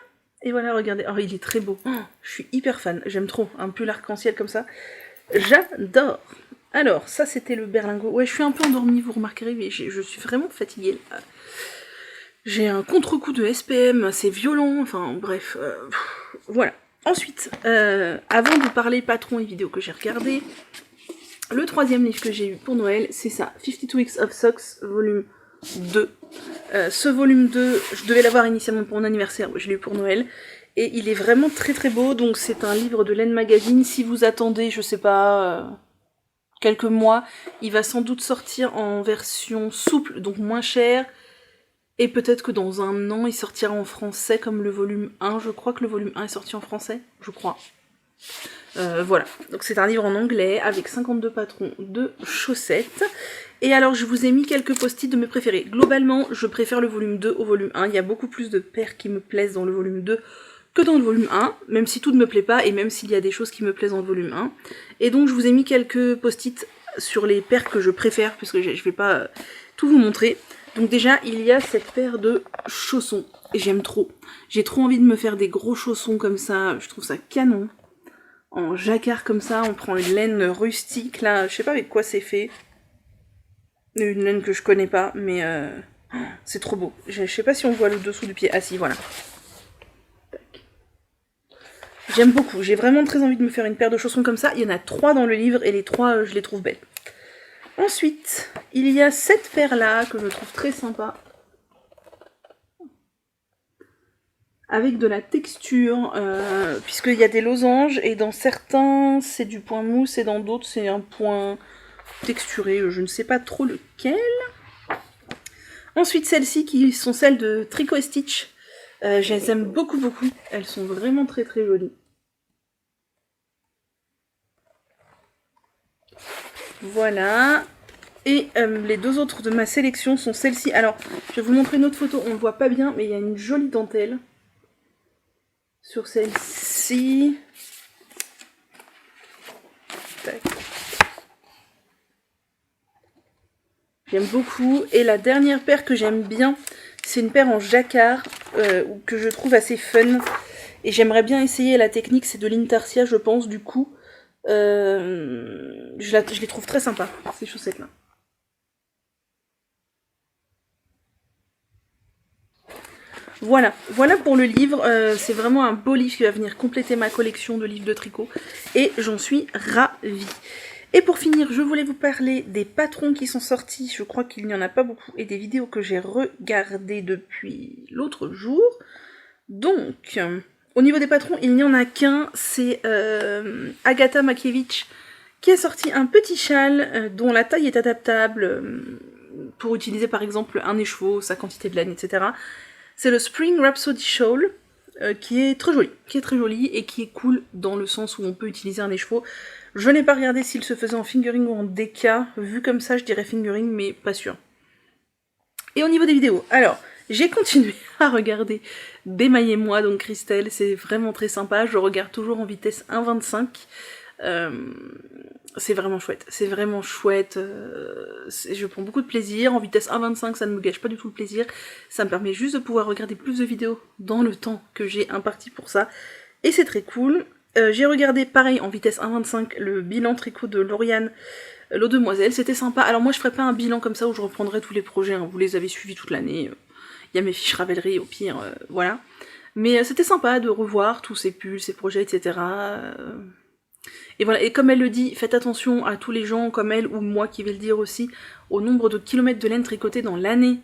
Et voilà, regardez. Oh, il est très beau. Oh, je suis hyper fan. J'aime trop. Un pull arc-en-ciel comme ça. J'adore. Alors, ça c'était le berlingot. Ouais, je suis un peu endormie, vous remarquerez, mais je suis vraiment fatiguée. J'ai un contre-coup de SPM assez violent, enfin bref, voilà. Ensuite, avant de parler patron et vidéo que j'ai regardé, le troisième livre que j'ai eu pour Noël, c'est ça, 52 Weeks of Socks, volume 2. Ce volume 2, je devais l'avoir initialement pour mon anniversaire, je l'ai eu pour Noël. Et il est vraiment très très beau, donc c'est un livre de Laine Magazine. Si vous attendez, je sais pas... quelques mois, il va sans doute sortir en version souple, donc moins cher, et peut-être que dans un an, il sortira en français comme le volume 1, je crois que le volume 1 est sorti en français, je crois. Voilà, donc c'est un livre en anglais, avec 52 patrons de chaussettes, et alors je vous ai mis quelques post-it de mes préférés. Globalement, je préfère le volume 2 au volume 1, il y a beaucoup plus de paires qui me plaisent dans le volume 2 que dans le volume 1, même si tout ne me plaît pas, et même s'il y a des choses qui me plaisent dans le volume 1. Et donc je vous ai mis quelques post-it sur les paires que je préfère, puisque je vais pas tout vous montrer. Donc déjà, il y a cette paire de chaussons, et j'aime trop. J'ai trop envie de me faire des gros chaussons comme ça, je trouve ça canon. En jacquard comme ça, on prend une laine rustique, là, je sais pas avec quoi c'est fait. Une laine que je connais pas, mais c'est trop beau. Je sais pas si on voit le dessous du pied. Ah si, voilà. J'aime beaucoup, j'ai vraiment très envie de me faire une paire de chaussons comme ça. Il y en a 3 dans le livre et les 3, je les trouve belles. Ensuite, il y a cette paire-là que je trouve très sympa. Avec de la texture, puisqu'il y a des losanges et dans certains c'est du point mousse et dans d'autres c'est un point texturé, je ne sais pas trop lequel. Ensuite, celles-ci qui sont celles de Tricot et Stitch. Je les aime beaucoup beaucoup, elles sont vraiment très très jolies. Voilà. Et les 2 autres de ma sélection sont celles-ci. Alors, je vais vous montrer une autre photo, on ne le voit pas bien, mais il y a une jolie dentelle sur celle-ci. aussi. Tac. J'aime beaucoup. Et la dernière paire que j'aime bien, c'est une paire en jacquard que je trouve assez fun. Et j'aimerais bien essayer la technique, c'est de l'intarsia, je pense, du coup. Je les trouve très sympas, ces chaussettes-là. Voilà pour le livre. C'est vraiment un beau livre qui va venir compléter ma collection de livres de tricot. Et j'en suis ravie. Et pour finir, je voulais vous parler des patrons qui sont sortis. Je crois qu'il n'y en a pas beaucoup. Et des vidéos que j'ai regardées depuis l'autre jour. Donc, au niveau des patrons, il n'y en a qu'un. C'est Agatha Makiewicz qui a sorti un petit châle dont la taille est adaptable pour utiliser par exemple un écheveau, sa quantité de laine, etc. C'est le Spring Rhapsody Shawl qui est très joli et qui est cool dans le sens où on peut utiliser un écheveau. Je n'ai pas regardé s'il se faisait en fingering ou en déca. Vu comme ça, je dirais fingering, mais pas sûr. Et au niveau des vidéos, alors, j'ai continué à regarder Démaillez-moi, donc Christelle, c'est vraiment très sympa. Je regarde toujours en vitesse 1.25. C'est vraiment chouette, je prends beaucoup de plaisir. En vitesse 1.25, ça ne me gâche pas du tout le plaisir. Ça me permet juste de pouvoir regarder plus de vidéos dans le temps que j'ai imparti pour ça. Et c'est très cool. J'ai regardé pareil en vitesse 1.25 le bilan tricot de Lauriane, l'eau demoiselle, c'était sympa. Alors moi je ferai pas un bilan comme ça où je reprendrai tous les projets, hein. Vous les avez suivis toute l'année, il y a mes fiches Ravelry au pire, voilà. Mais c'était sympa de revoir tous ces pulls, ces projets, etc. Et voilà, et comme elle le dit, faites attention à tous les gens comme elle ou moi qui vais le dire aussi, au nombre de kilomètres de laine tricotés dans l'année.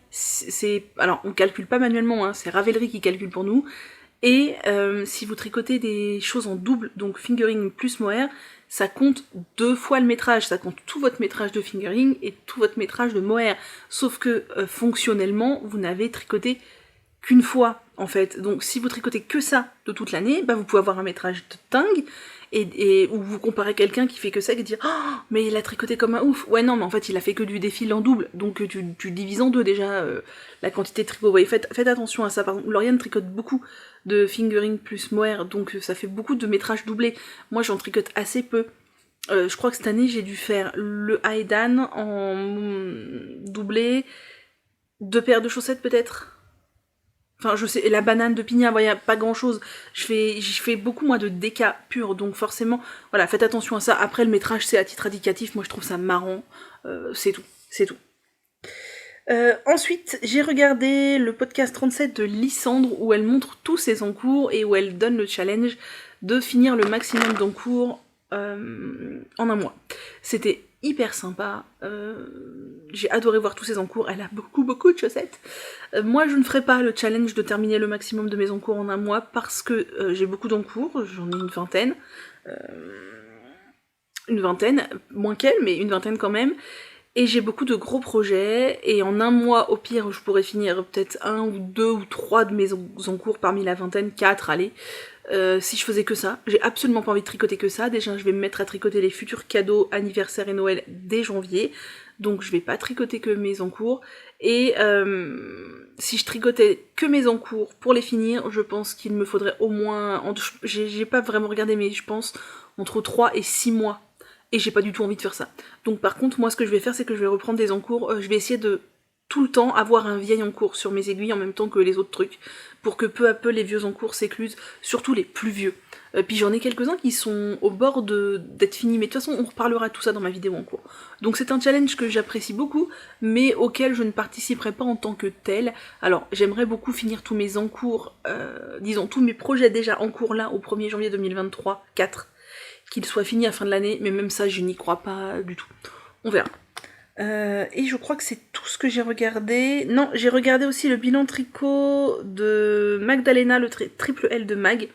Alors on calcule pas manuellement, hein, c'est Ravelry qui calcule pour nous. Et si vous tricotez des choses en double, donc fingering plus mohair, ça compte 2 fois le métrage, ça compte tout votre métrage de fingering et tout votre métrage de mohair. Sauf que fonctionnellement, vous n'avez tricoté qu'une fois en fait. Donc si vous tricotez que ça de toute l'année, bah, vous pouvez avoir un métrage de dingue, et où vous comparez quelqu'un qui fait que ça et qui dit « Oh, mais il a tricoté comme un ouf !» Ouais non, mais en fait il a fait que du défil en double, donc tu divises en deux déjà la quantité de tricot. Vous voyez, faites attention à ça. Par exemple, Lauriane tricote beaucoup de fingering plus mohair, donc ça fait beaucoup de métrages doublés. Moi j'en tricote assez peu. Je crois que cette année j'ai dû faire le Haedan en doublé, 2 paires de chaussettes peut-être. Enfin, je sais, la banane de Pigna, il y a pas grand chose. Je fais beaucoup, moi, de déca pur, donc forcément, voilà, faites attention à ça. Après, le métrage, c'est à titre indicatif, moi, je trouve ça marrant. C'est tout. Ensuite, j'ai regardé le podcast 37 de Lysandre, où elle montre tous ses encours, et où elle donne le challenge de finir le maximum d'encours en un mois. C'était hyper sympa, j'ai adoré voir tous ses encours, elle a beaucoup de chaussettes. Moi je ne ferai pas le challenge de terminer le maximum de mes encours en un mois parce que j'ai beaucoup d'encours, j'en ai une vingtaine, moins qu'elle, mais une vingtaine quand même, et j'ai beaucoup de gros projets, et en un mois au pire je pourrais finir peut-être 1 ou 2 ou 3 de mes encours parmi la vingtaine, 4, allez. Si je faisais que ça, j'ai absolument pas envie de tricoter que ça. Déjà je vais me mettre à tricoter les futurs cadeaux anniversaire et Noël dès janvier, donc je vais pas tricoter que mes encours. Et si je tricotais que mes encours pour les finir, je pense qu'il me faudrait au moins, j'ai pas vraiment regardé, mais je pense entre 3 et 6 mois, et j'ai pas du tout envie de faire ça. Donc par contre moi ce que je vais faire, c'est que je vais reprendre des encours, je vais essayer de tout le temps avoir un vieil encours sur mes aiguilles en même temps que les autres trucs, pour que peu à peu les vieux encours s'éclusent, surtout les plus vieux. Puis j'en ai quelques-uns qui sont au bord d'être finis, mais de toute façon on reparlera de tout ça dans ma vidéo en cours. Donc c'est un challenge que j'apprécie beaucoup, mais auquel je ne participerai pas en tant que tel. Alors j'aimerais beaucoup finir tous mes encours, disons tous mes projets déjà en cours là au 1er janvier 2023, 4, qu'ils soient finis à la fin de l'année, mais même ça je n'y crois pas du tout. On verra. Et je crois que c'est tout ce que j'ai regardé. Non, j'ai regardé aussi le bilan tricot de Magdalena, le triple L de Mag.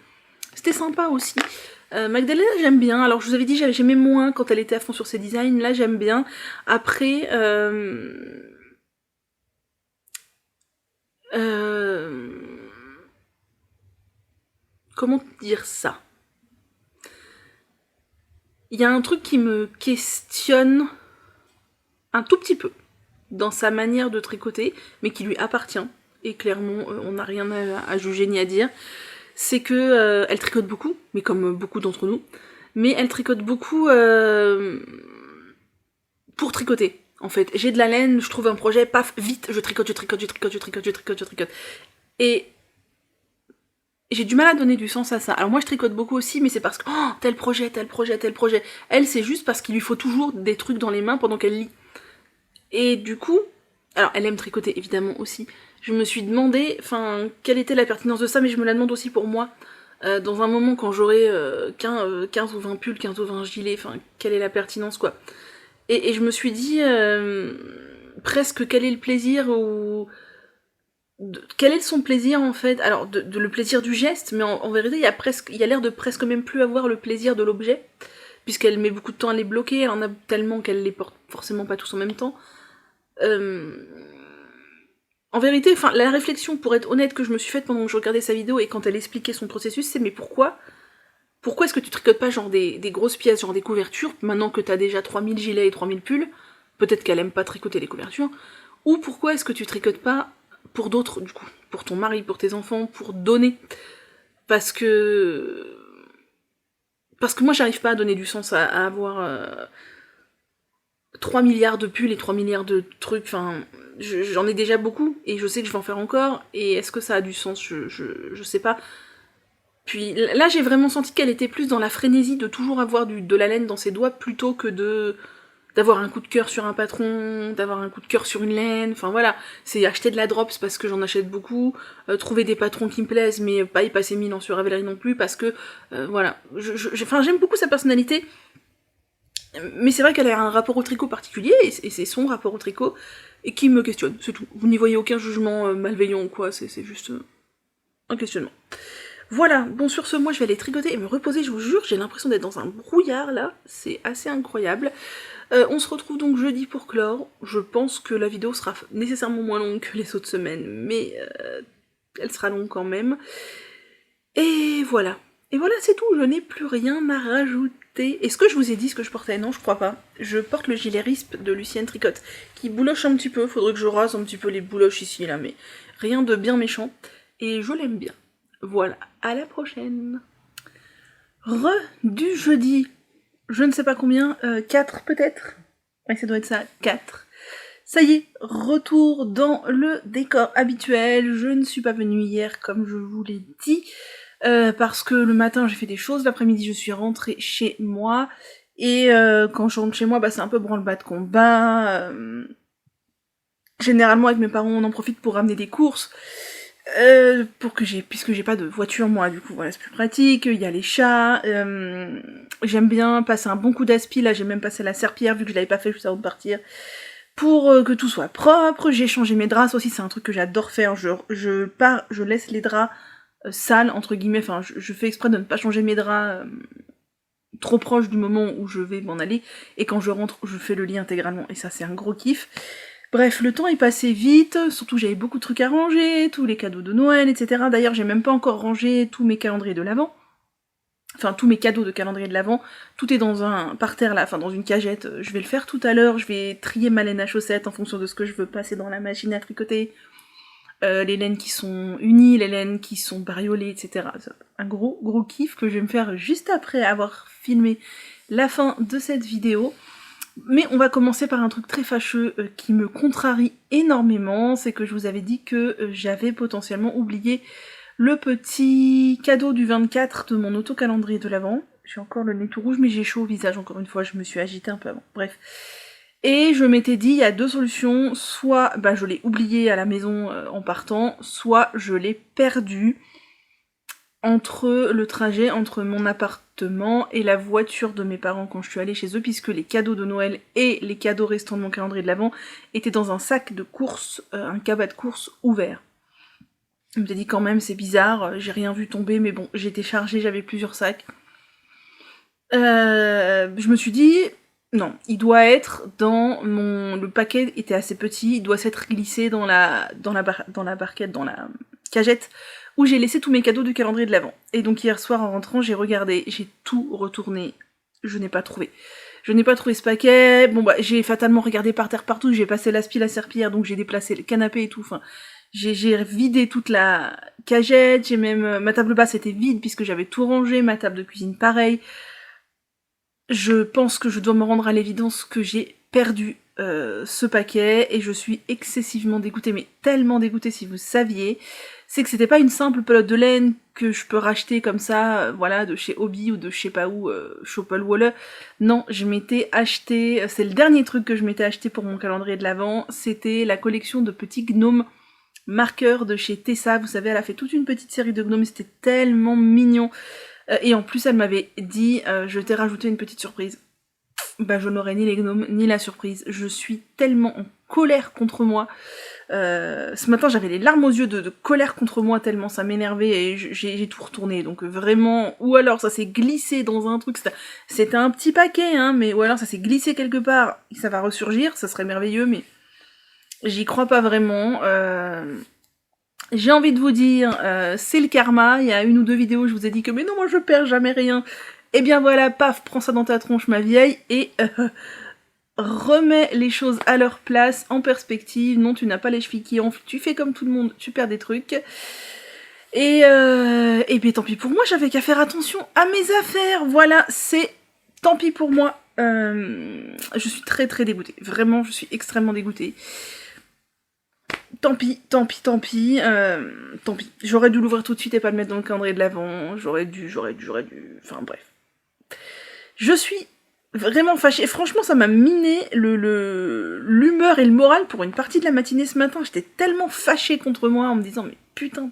C'était sympa aussi. Magdalena, j'aime bien. Alors, je vous avais dit, j'aimais moins quand elle était à fond sur ses designs. Là, j'aime bien. Après, comment dire ça? Il y a un truc qui me questionne un tout petit peu dans sa manière de tricoter, mais qui lui appartient, et clairement on n'a rien à juger ni à dire, c'est que elle tricote beaucoup, mais comme beaucoup d'entre nous, mais elle tricote beaucoup pour tricoter. En fait, j'ai de la laine, je trouve un projet, paf, vite, je tricote. Et j'ai du mal à donner du sens à ça. Alors moi je tricote beaucoup aussi, mais c'est parce que tel projet. Elle, c'est juste parce qu'il lui faut toujours des trucs dans les mains pendant qu'elle lit. Et du coup, alors elle aime tricoter évidemment aussi. Je me suis demandé, quelle était la pertinence de ça, mais je me la demande aussi pour moi. Dans un moment quand j'aurai 15 ou 20 pulls, 15 ou 20 gilets, quelle est la pertinence quoi. Et je me suis dit presque quel est le plaisir ou quel est son plaisir en fait. Alors le plaisir du geste, mais en vérité il y a l'air de presque même plus avoir le plaisir de l'objet, puisqu'elle met beaucoup de temps à les bloquer, elle en a tellement qu'elle les porte forcément pas tous en même temps. En vérité, la réflexion, pour être honnête, que je me suis faite pendant que je regardais sa vidéo et quand elle expliquait son processus, c'est mais pourquoi est-ce que tu tricotes pas genre des grosses pièces, genre des couvertures, maintenant que t'as déjà 3000 gilets et 3000 pulls, peut-être qu'elle aime pas tricoter les couvertures, ou pourquoi est-ce que tu tricotes pas pour d'autres, du coup, pour ton mari, pour tes enfants, pour donner, parce que moi j'arrive pas à donner du sens à avoir 3 milliards de pulls et 3 milliards de trucs, j'en ai déjà beaucoup, et je sais que je vais en faire encore, et est-ce que ça a du sens, je sais pas. Puis là, j'ai vraiment senti qu'elle était plus dans la frénésie de toujours avoir de la laine dans ses doigts, plutôt que d'avoir un coup de cœur sur un patron, d'avoir un coup de cœur sur une laine, voilà. C'est acheter de la drops parce que j'en achète beaucoup, trouver des patrons qui me plaisent, mais pas y passer 1000 ans sur Ravelry non plus, parce que, voilà. J'aime beaucoup sa personnalité, mais c'est vrai qu'elle a un rapport au tricot particulier, et c'est son rapport au tricot, et qui me questionne, c'est tout. Vous n'y voyez aucun jugement malveillant ou quoi, c'est juste un questionnement. Voilà, bon sur ce, moi je vais aller tricoter et me reposer, je vous jure, j'ai l'impression d'être dans un brouillard là, c'est assez incroyable. On se retrouve donc jeudi pour clore, je pense que la vidéo sera nécessairement moins longue que les autres semaines, mais elle sera longue quand même. Et voilà c'est tout, je n'ai plus rien à rajouter. Est-ce que je vous ai dit ce que je portais? Non, je crois pas. Je porte le gilet RISP de Lucienne Tricotte, qui bouloche un petit peu, faudrait que je rase un petit peu les bouloches ici là, mais rien de bien méchant, et je l'aime bien. Voilà, à la prochaine. Du jeudi, je ne sais pas combien, 4 peut-être. Ouais, ça doit être ça, 4. Ça y est, retour dans le décor habituel. Je ne suis pas venue hier comme je vous l'ai dit, parce que le matin j'ai fait des choses, l'après-midi je suis rentrée chez moi, et quand je rentre chez moi, c'est un peu branle-bas de combat. Généralement avec mes parents on en profite pour ramener des courses, puisque j'ai pas de voiture moi, du coup voilà, c'est plus pratique, il y a les chats, j'aime bien passer un bon coup d'aspi, là j'ai même passé la serpillière vu que je l'avais pas fait juste avant de partir, pour que tout soit propre. J'ai changé mes draps, ça aussi c'est un truc que j'adore faire, je laisse les draps sales entre guillemets, je fais exprès de ne pas changer mes draps trop proche du moment où je vais m'en aller, et quand je rentre je fais le lit intégralement, et ça c'est un gros kiff. Bref, le temps est passé vite, surtout j'avais beaucoup de trucs à ranger, tous les cadeaux de Noël, etc. D'ailleurs, j'ai même pas encore rangé tous mes calendriers de l'Avent. Enfin, tous mes cadeaux de calendrier de l'Avent. Tout est dans un parterre là, dans une cagette. Je vais le faire tout à l'heure, je vais trier ma laine à chaussettes en fonction de ce que je veux passer dans la machine à tricoter. Les laines qui sont unies, les laines qui sont bariolées, etc. Un gros kiff que je vais me faire juste après avoir filmé la fin de cette vidéo. Mais on va commencer par un truc très fâcheux qui me contrarie énormément, c'est que je vous avais dit que j'avais potentiellement oublié le petit cadeau du 24 de mon auto-calendrier de l'Avent. J'ai encore le nez tout rouge, mais j'ai chaud au visage encore une fois, je me suis agitée un peu avant, bref. Et je m'étais dit, il y a deux solutions, soit je l'ai oublié à la maison en partant, soit je l'ai perdu entre le trajet entre mon appartement et la voiture de mes parents quand je suis allée chez eux, puisque les cadeaux de Noël et les cadeaux restants de mon calendrier de l'Avent étaient dans un sac de course, un cabas de course ouvert. Je me suis dit quand même c'est bizarre, j'ai rien vu tomber, mais bon, j'étais chargée, j'avais plusieurs sacs. Je me suis dit, non, il doit être dans le paquet était assez petit, il doit s'être glissé dans la barquette, dans la cagette, où j'ai laissé tous mes cadeaux du calendrier de l'Avent. Et donc hier soir en rentrant, j'ai regardé, j'ai tout retourné, je n'ai pas trouvé. Je n'ai pas trouvé ce paquet, j'ai fatalement regardé par terre partout, j'ai passé l'aspi, la serpillière, donc j'ai déplacé le canapé et tout, J'ai vidé toute la cagette, j'ai même... ma table basse était vide puisque j'avais tout rangé, ma table de cuisine pareil. Je pense que je dois me rendre à l'évidence que j'ai perdu ce paquet et je suis excessivement dégoûtée, mais tellement dégoûtée si vous saviez. C'est que c'était pas une simple pelote de laine que je peux racheter comme ça, voilà, de chez Hobby ou de je sais pas où, Chopel Waller. Non, je m'étais acheté, c'est le dernier truc que je m'étais acheté pour mon calendrier de l'Avent, c'était la collection de petits gnomes marqueurs de chez Tessa. Vous savez, elle a fait toute une petite série de gnomes, c'était tellement mignon. Et en plus, elle m'avait dit, je t'ai rajouté une petite surprise. Bah, je n'aurai ni les gnomes, ni la surprise. Je suis tellement en colère contre moi. Ce matin, j'avais les larmes aux yeux de colère contre moi, tellement ça m'énervait, et j'ai tout retourné. Donc vraiment, ou alors ça s'est glissé dans un truc, c'était un petit paquet, hein, mais ou alors ça s'est glissé quelque part, et ça va ressurgir, ça serait merveilleux, mais j'y crois pas vraiment. J'ai envie de vous dire, c'est le karma. Il y a une ou deux vidéos, je vous ai dit que mais non, moi je perds jamais rien. Et bien voilà, paf, prends ça dans ta tronche, ma vieille, et remets les choses à leur place, en perspective. Non, tu n'as pas les chevilles qui enflent, tu fais comme tout le monde, tu perds des trucs. Et bien tant pis pour moi, j'avais qu'à faire attention à mes affaires. Voilà, c'est tant pis pour moi. Je suis très très dégoûtée. Vraiment, je suis extrêmement dégoûtée. Tant pis, tant pis, tant pis, tant pis. J'aurais dû l'ouvrir tout de suite et pas le mettre dans le calendrier de l'Avent. J'aurais dû. Enfin bref. Je suis vraiment fâchée. Franchement, ça m'a miné l'humeur et le moral pour une partie de la matinée ce matin. J'étais tellement fâchée contre moi en me disant mais putain,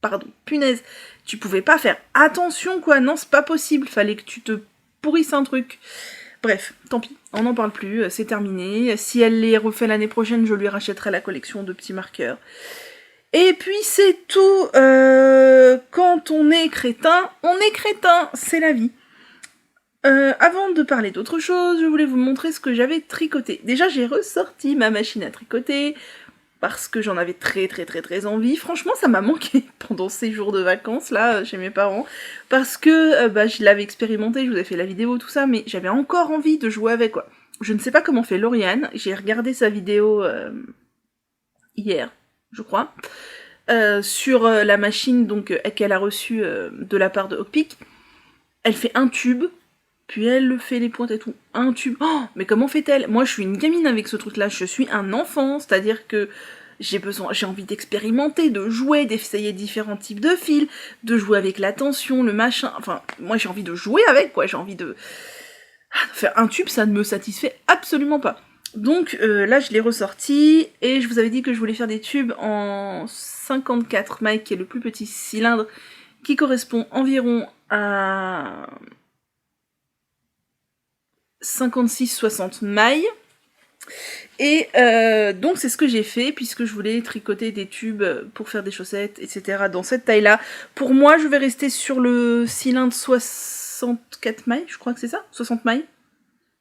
pardon, punaise, tu pouvais pas faire attention quoi. Non, c'est pas possible. Fallait que tu te pourrisses un truc. Bref, tant pis, on n'en parle plus, c'est terminé. Si elle les refait l'année prochaine, je lui rachèterai la collection de petits marqueurs. Et puis c'est tout. Quand on est crétin, c'est la vie. Avant de parler d'autre chose, je voulais vous montrer ce que j'avais tricoté. Déjà, j'ai ressorti ma machine à tricoter, parce que j'en avais très envie. Franchement, ça m'a manqué pendant ces jours de vacances, là, chez mes parents, parce que je l'avais expérimenté, je vous ai fait la vidéo, tout ça, mais j'avais encore envie de jouer avec, quoi. Je ne sais pas comment fait Lauriane, j'ai regardé sa vidéo hier, je crois, sur la machine donc qu'elle a reçue de la part de Hockpick. Elle fait un tube, puis elle fait les pointes et tout. Un tube. Oh, mais comment fait-elle? Moi, je suis une gamine avec ce truc-là. Je suis un enfant, c'est-à-dire que j'ai envie d'expérimenter, de jouer, d'essayer différents types de fils, de jouer avec la tension, le machin. Enfin, moi, j'ai envie de jouer avec, quoi. J'ai envie de faire un tube, ça ne me satisfait absolument pas. Donc là, je l'ai ressorti, et je vous avais dit que je voulais faire des tubes en 54 mailles, qui est le plus petit cylindre, qui correspond environ à 56-60 mailles. Et donc c'est ce que j'ai fait, puisque je voulais tricoter des tubes pour faire des chaussettes, etc. dans cette taille-là. Pour moi, je vais rester sur le cylindre 64 mailles, je crois que c'est ça, 60 mailles.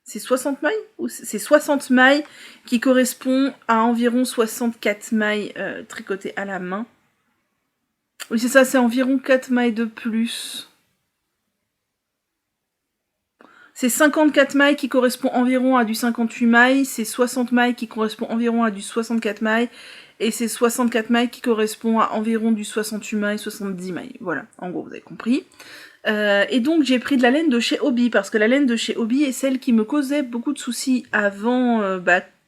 C'est 60 mailles ou c'est 60 mailles qui correspond à environ 64 mailles tricotées à la main. Oui, c'est ça, c'est environ 4 mailles de plus. C'est 54 mailles qui correspond environ à du 58 mailles, c'est 60 mailles qui correspond environ à du 64 mailles, et c'est 64 mailles qui correspond à environ du 68 mailles, 70 mailles. Voilà, en gros, vous avez compris. Et donc j'ai pris de la laine de chez Hobby, parce que la laine de chez Hobby est celle qui me causait beaucoup de soucis avant,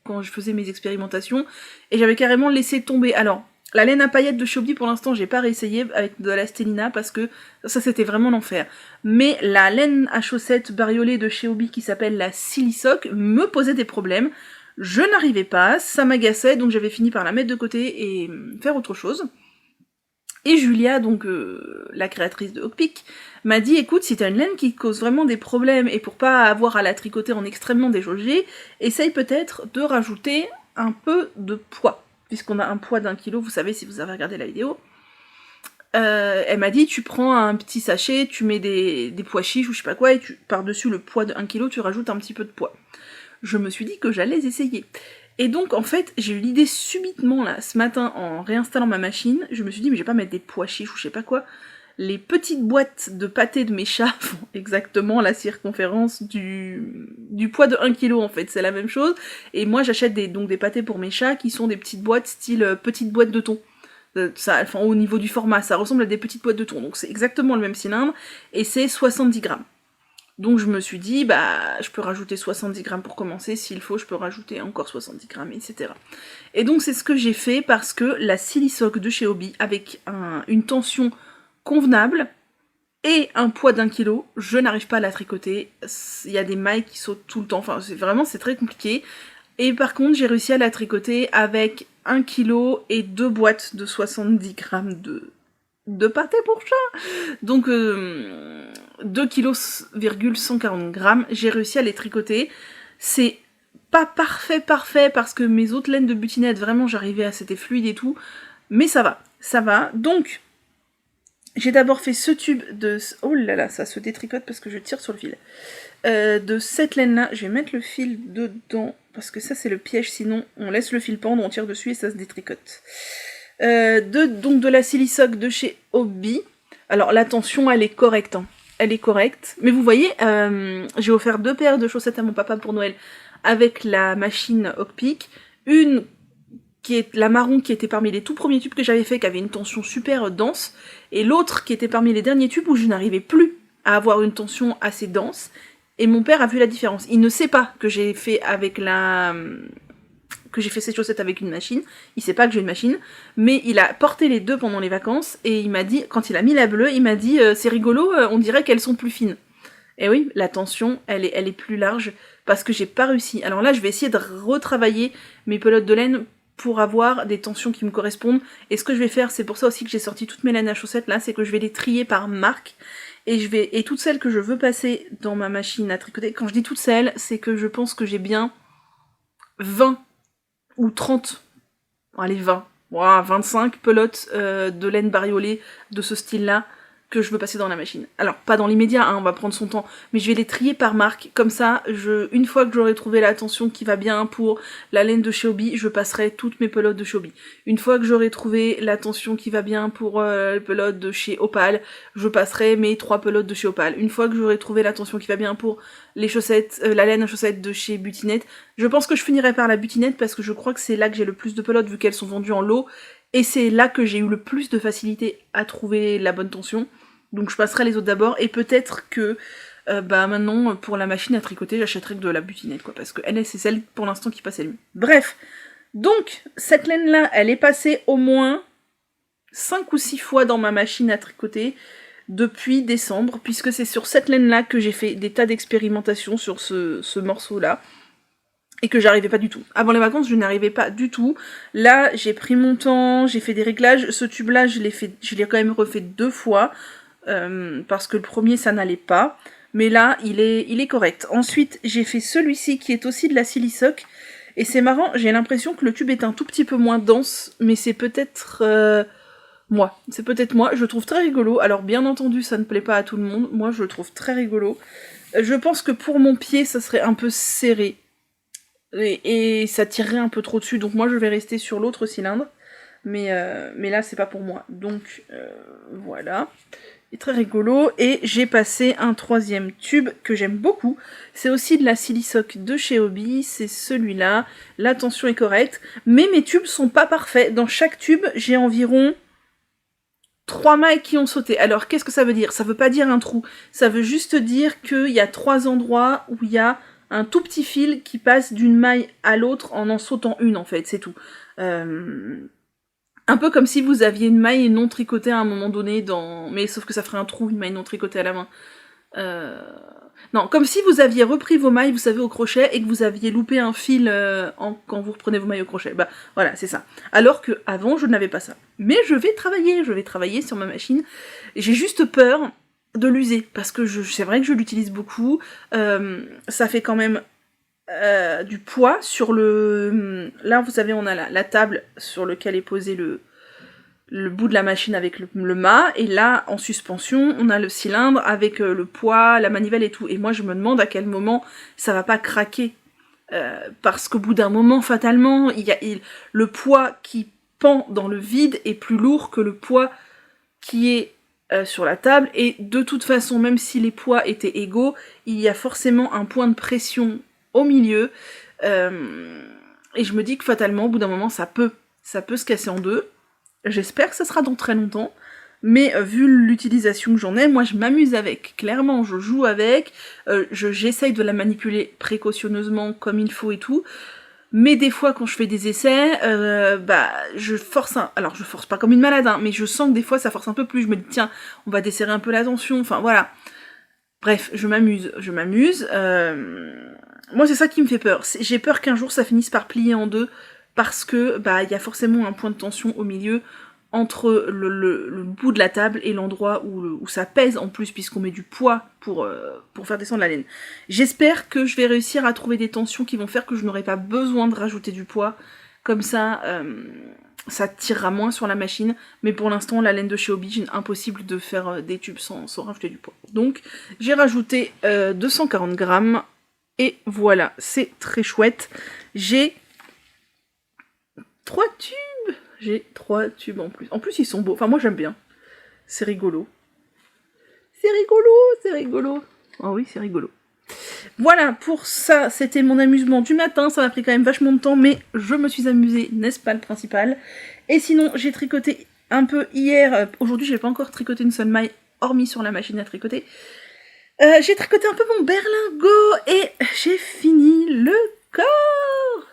quand je faisais mes expérimentations, et j'avais carrément laissé tomber. Alors, la laine à paillettes de chez Hobby, pour l'instant, j'ai pas réessayé avec de la Stellina, parce que ça, c'était vraiment l'enfer. Mais la laine à chaussettes bariolée de chez Hobby, qui s'appelle la Silisoc, me posait des problèmes. Je n'arrivais pas, ça m'agaçait, donc j'avais fini par la mettre de côté et faire autre chose. Et Julia, donc la créatrice de Hockpick, m'a dit, écoute, si t'as une laine qui cause vraiment des problèmes, et pour pas avoir à la tricoter en extrêmement déjaugé, essaye peut-être de rajouter un peu de poids. Puisqu'on a un poids d'1 kilo, vous savez si vous avez regardé la vidéo. Elle m'a dit, tu prends un petit sachet, tu mets des pois chiches ou je sais pas quoi, et par-dessus le poids de 1 kilo, tu rajoutes un petit peu de poids. Je me suis dit que j'allais essayer. Et donc, en fait, j'ai eu l'idée subitement, là, ce matin, en réinstallant ma machine, je me suis dit, mais je vais pas mettre des pois chiches ou je sais pas quoi. Les petites boîtes de pâté de mes chats font exactement la circonférence du poids de 1 kg en fait, c'est la même chose. Et moi j'achète donc des pâtés pour mes chats qui sont des petites boîtes style petite boîte de thon. Enfin, au niveau du format, ça ressemble à des petites boîtes de thon, donc c'est exactement le même cylindre, et c'est 70 grammes. Donc je me suis dit, bah, je peux rajouter 70 grammes pour commencer, s'il faut, je peux rajouter encore 70 grammes, etc. Et donc c'est ce que j'ai fait, parce que la Silisoc de chez Hobby, avec une tension convenable, et un poids d'1 kg, je n'arrive pas à la tricoter, il y a des mailles qui sautent tout le temps, enfin c'est très compliqué. Et par contre, j'ai réussi à la tricoter avec 1 kg et 2 boîtes de 70 grammes de pâté pour chat. Donc 2,140 kg, j'ai réussi à les tricoter. C'est pas parfait parce que mes autres laines de butinette, vraiment j'arrivais c'était fluide et tout, mais ça va. Donc j'ai d'abord fait ce tube de... Oh là là, ça se détricote parce que je tire sur le fil. De cette laine-là, je vais mettre le fil dedans, parce que ça c'est le piège, sinon on laisse le fil pendre, on tire dessus et ça se détricote. Donc de la Silisoc de chez Hobby. Alors la tension, elle est correcte, hein. Elle est correcte. Mais vous voyez, j'ai offert 2 paires de chaussettes à mon papa pour Noël avec la machine Hockpick. Une qui est la marron, qui était parmi les tout premiers tubes que j'avais fait, qui avait une tension super dense, et l'autre qui était parmi les derniers tubes où je n'arrivais plus à avoir une tension assez dense. Et mon père a vu la différence. Il ne sait pas que j'ai fait ces chaussettes avec une machine. Il sait pas que j'ai une machine. Mais il a porté les deux pendant les vacances. Et il m'a dit, quand il a mis la bleue, il m'a dit c'est rigolo, on dirait qu'elles sont plus fines. Et oui, la tension, elle est plus large. Parce que j'ai pas réussi. Alors là, je vais essayer de retravailler mes pelotes de laine pour avoir des tensions qui me correspondent. Et ce que je vais faire, c'est pour ça aussi que j'ai sorti toutes mes laines à chaussettes là, c'est que je vais les trier par marque. Et toutes celles que je veux passer dans ma machine à tricoter, quand je dis toutes celles, c'est que je pense que j'ai bien 20 ou 30, allez 20, 25 pelotes de laine bariolée de ce style-là que je veux passer dans la machine. Alors, pas dans l'immédiat, hein, on va prendre son temps, mais je vais les trier par marque, comme ça, une fois que j'aurai trouvé la tension qui va bien pour la laine de chez Hobby, je passerai toutes mes pelotes de chez Hobby. Une fois que j'aurai trouvé la tension qui va bien pour les pelotes de chez Opal, je passerai mes 3 pelotes de chez Opal. Une fois que j'aurai trouvé la tension qui va bien pour les chaussettes, la laine à chaussettes de chez Butinette, je pense que je finirai par la Butinette parce que je crois que c'est là que j'ai le plus de pelotes vu qu'elles sont vendues en lot, et c'est là que j'ai eu le plus de facilité à trouver la bonne tension. Donc je passerai les autres d'abord, et peut-être que maintenant, pour la machine à tricoter, j'achèterai que de la Butinette, quoi, parce que c'est celle pour l'instant qui passait le mieux. Bref, donc cette laine-là, elle est passée au moins 5 ou 6 fois dans ma machine à tricoter depuis décembre, puisque c'est sur cette laine-là que j'ai fait des tas d'expérimentations sur ce morceau-là, et que j'arrivais pas du tout. Avant les vacances, je n'arrivais pas du tout. Là, j'ai pris mon temps, j'ai fait des réglages. Ce tube-là, je l'ai quand même refait 2 fois, parce que le premier, ça n'allait pas. Mais là, il est correct. Ensuite, j'ai fait celui-ci, qui est aussi de la Silisoc. Et c'est marrant, j'ai l'impression que le tube est un tout petit peu moins dense, mais c'est peut-être moi. C'est peut-être moi. Je le trouve très rigolo. Alors, bien entendu, ça ne plaît pas à tout le monde. Moi, je le trouve très rigolo. Je pense que pour mon pied, ça serait un peu serré. Et ça tirerait un peu trop dessus, donc moi je vais rester sur l'autre cylindre, mais là c'est pas pour moi, donc voilà, il est très rigolo. Et j'ai passé un 3e tube que j'aime beaucoup, c'est aussi de la Silisoc de chez Hobby, c'est celui-là, la tension est correcte, mais mes tubes sont pas parfaits, dans chaque tube j'ai environ 3 mailles qui ont sauté. Alors qu'est-ce que ça veut dire? Ça veut pas dire un trou, ça veut juste dire qu'il y a 3 endroits où il y a un tout petit fil qui passe d'une maille à l'autre en sautant une, en fait, c'est tout. Un peu comme si vous aviez une maille non tricotée à un moment donné, mais sauf que ça ferait un trou, une maille non tricotée à la main. Non, comme si vous aviez repris vos mailles, vous savez, au crochet, et que vous aviez loupé un fil quand vous reprenez vos mailles au crochet. Bah, voilà, c'est ça. Alors que avant je n'avais pas ça. Mais je vais travailler sur ma machine. J'ai juste peur de l'user, parce que c'est vrai que je l'utilise beaucoup, ça fait quand même du poids sur le... Là, vous savez, on a la table sur laquelle est posé le bout de la machine avec le mât, et là, en suspension, on a le cylindre avec le poids, la manivelle et tout, et moi je me demande à quel moment ça va pas craquer, parce qu'au bout d'un moment, fatalement, le poids qui pend dans le vide est plus lourd que le poids qui est sur la table, et de toute façon, même si les poids étaient égaux, il y a forcément un point de pression au milieu, et je me dis que fatalement, au bout d'un moment, ça peut se casser en deux, J'espère que ça sera dans très longtemps. Mais vu l'utilisation que j'en ai, moi je m'amuse avec. Clairement, je joue avec, j'essaye de la manipuler précautionneusement comme il faut et tout. Mais des fois, quand je fais des essais, je force alors je force pas comme une malade, hein, mais je sens que des fois ça force un peu plus. Je me dis tiens, on va desserrer un peu la tension. Enfin voilà. Bref, je m'amuse. Moi c'est ça qui me fait peur. J'ai peur qu'un jour ça finisse par plier en deux parce que il y a forcément un point de tension au milieu entre le bout de la table et l'endroit où ça pèse en plus, puisqu'on met du poids pour faire descendre la laine. J'espère que je vais réussir à trouver des tensions qui vont faire que je n'aurai pas besoin de rajouter du poids. Comme ça, ça tirera moins sur la machine. Mais pour l'instant, la laine de chez Hobby, impossible de faire des tubes sans rajouter du poids. Donc, j'ai rajouté 240 grammes. Et voilà, c'est très chouette. J'ai 3 tubes. J'ai 3 tubes en plus. En plus, ils sont beaux. Enfin, moi, j'aime bien. C'est rigolo. C'est rigolo. Oh oui, c'est rigolo. Voilà, pour ça, c'était mon amusement du matin. Ça m'a pris quand même vachement de temps, mais je me suis amusée, n'est-ce pas le principal? Et sinon, j'ai tricoté un peu hier. Aujourd'hui, j'ai pas encore tricoté une seule maille, hormis sur la machine à tricoter. J'ai tricoté un peu mon berlingot et j'ai fini le corps.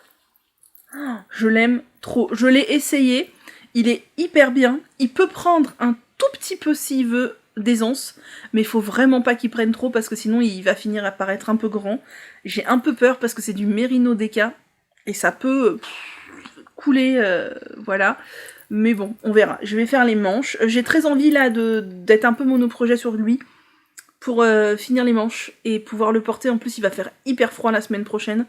Je l'aime trop. Je l'ai essayé. Il est hyper bien. Il peut prendre un tout petit peu s'il veut d'aisance, mais il faut vraiment pas qu'il prenne trop parce que sinon il va finir à paraître un peu grand. J'ai un peu peur parce que c'est du Merino DK et ça peut couler, voilà. Mais bon, on verra. Je vais faire les manches. J'ai très envie là d'être un peu monoprojet sur lui pour finir les manches et pouvoir le porter. En plus, il va faire hyper froid la semaine prochaine.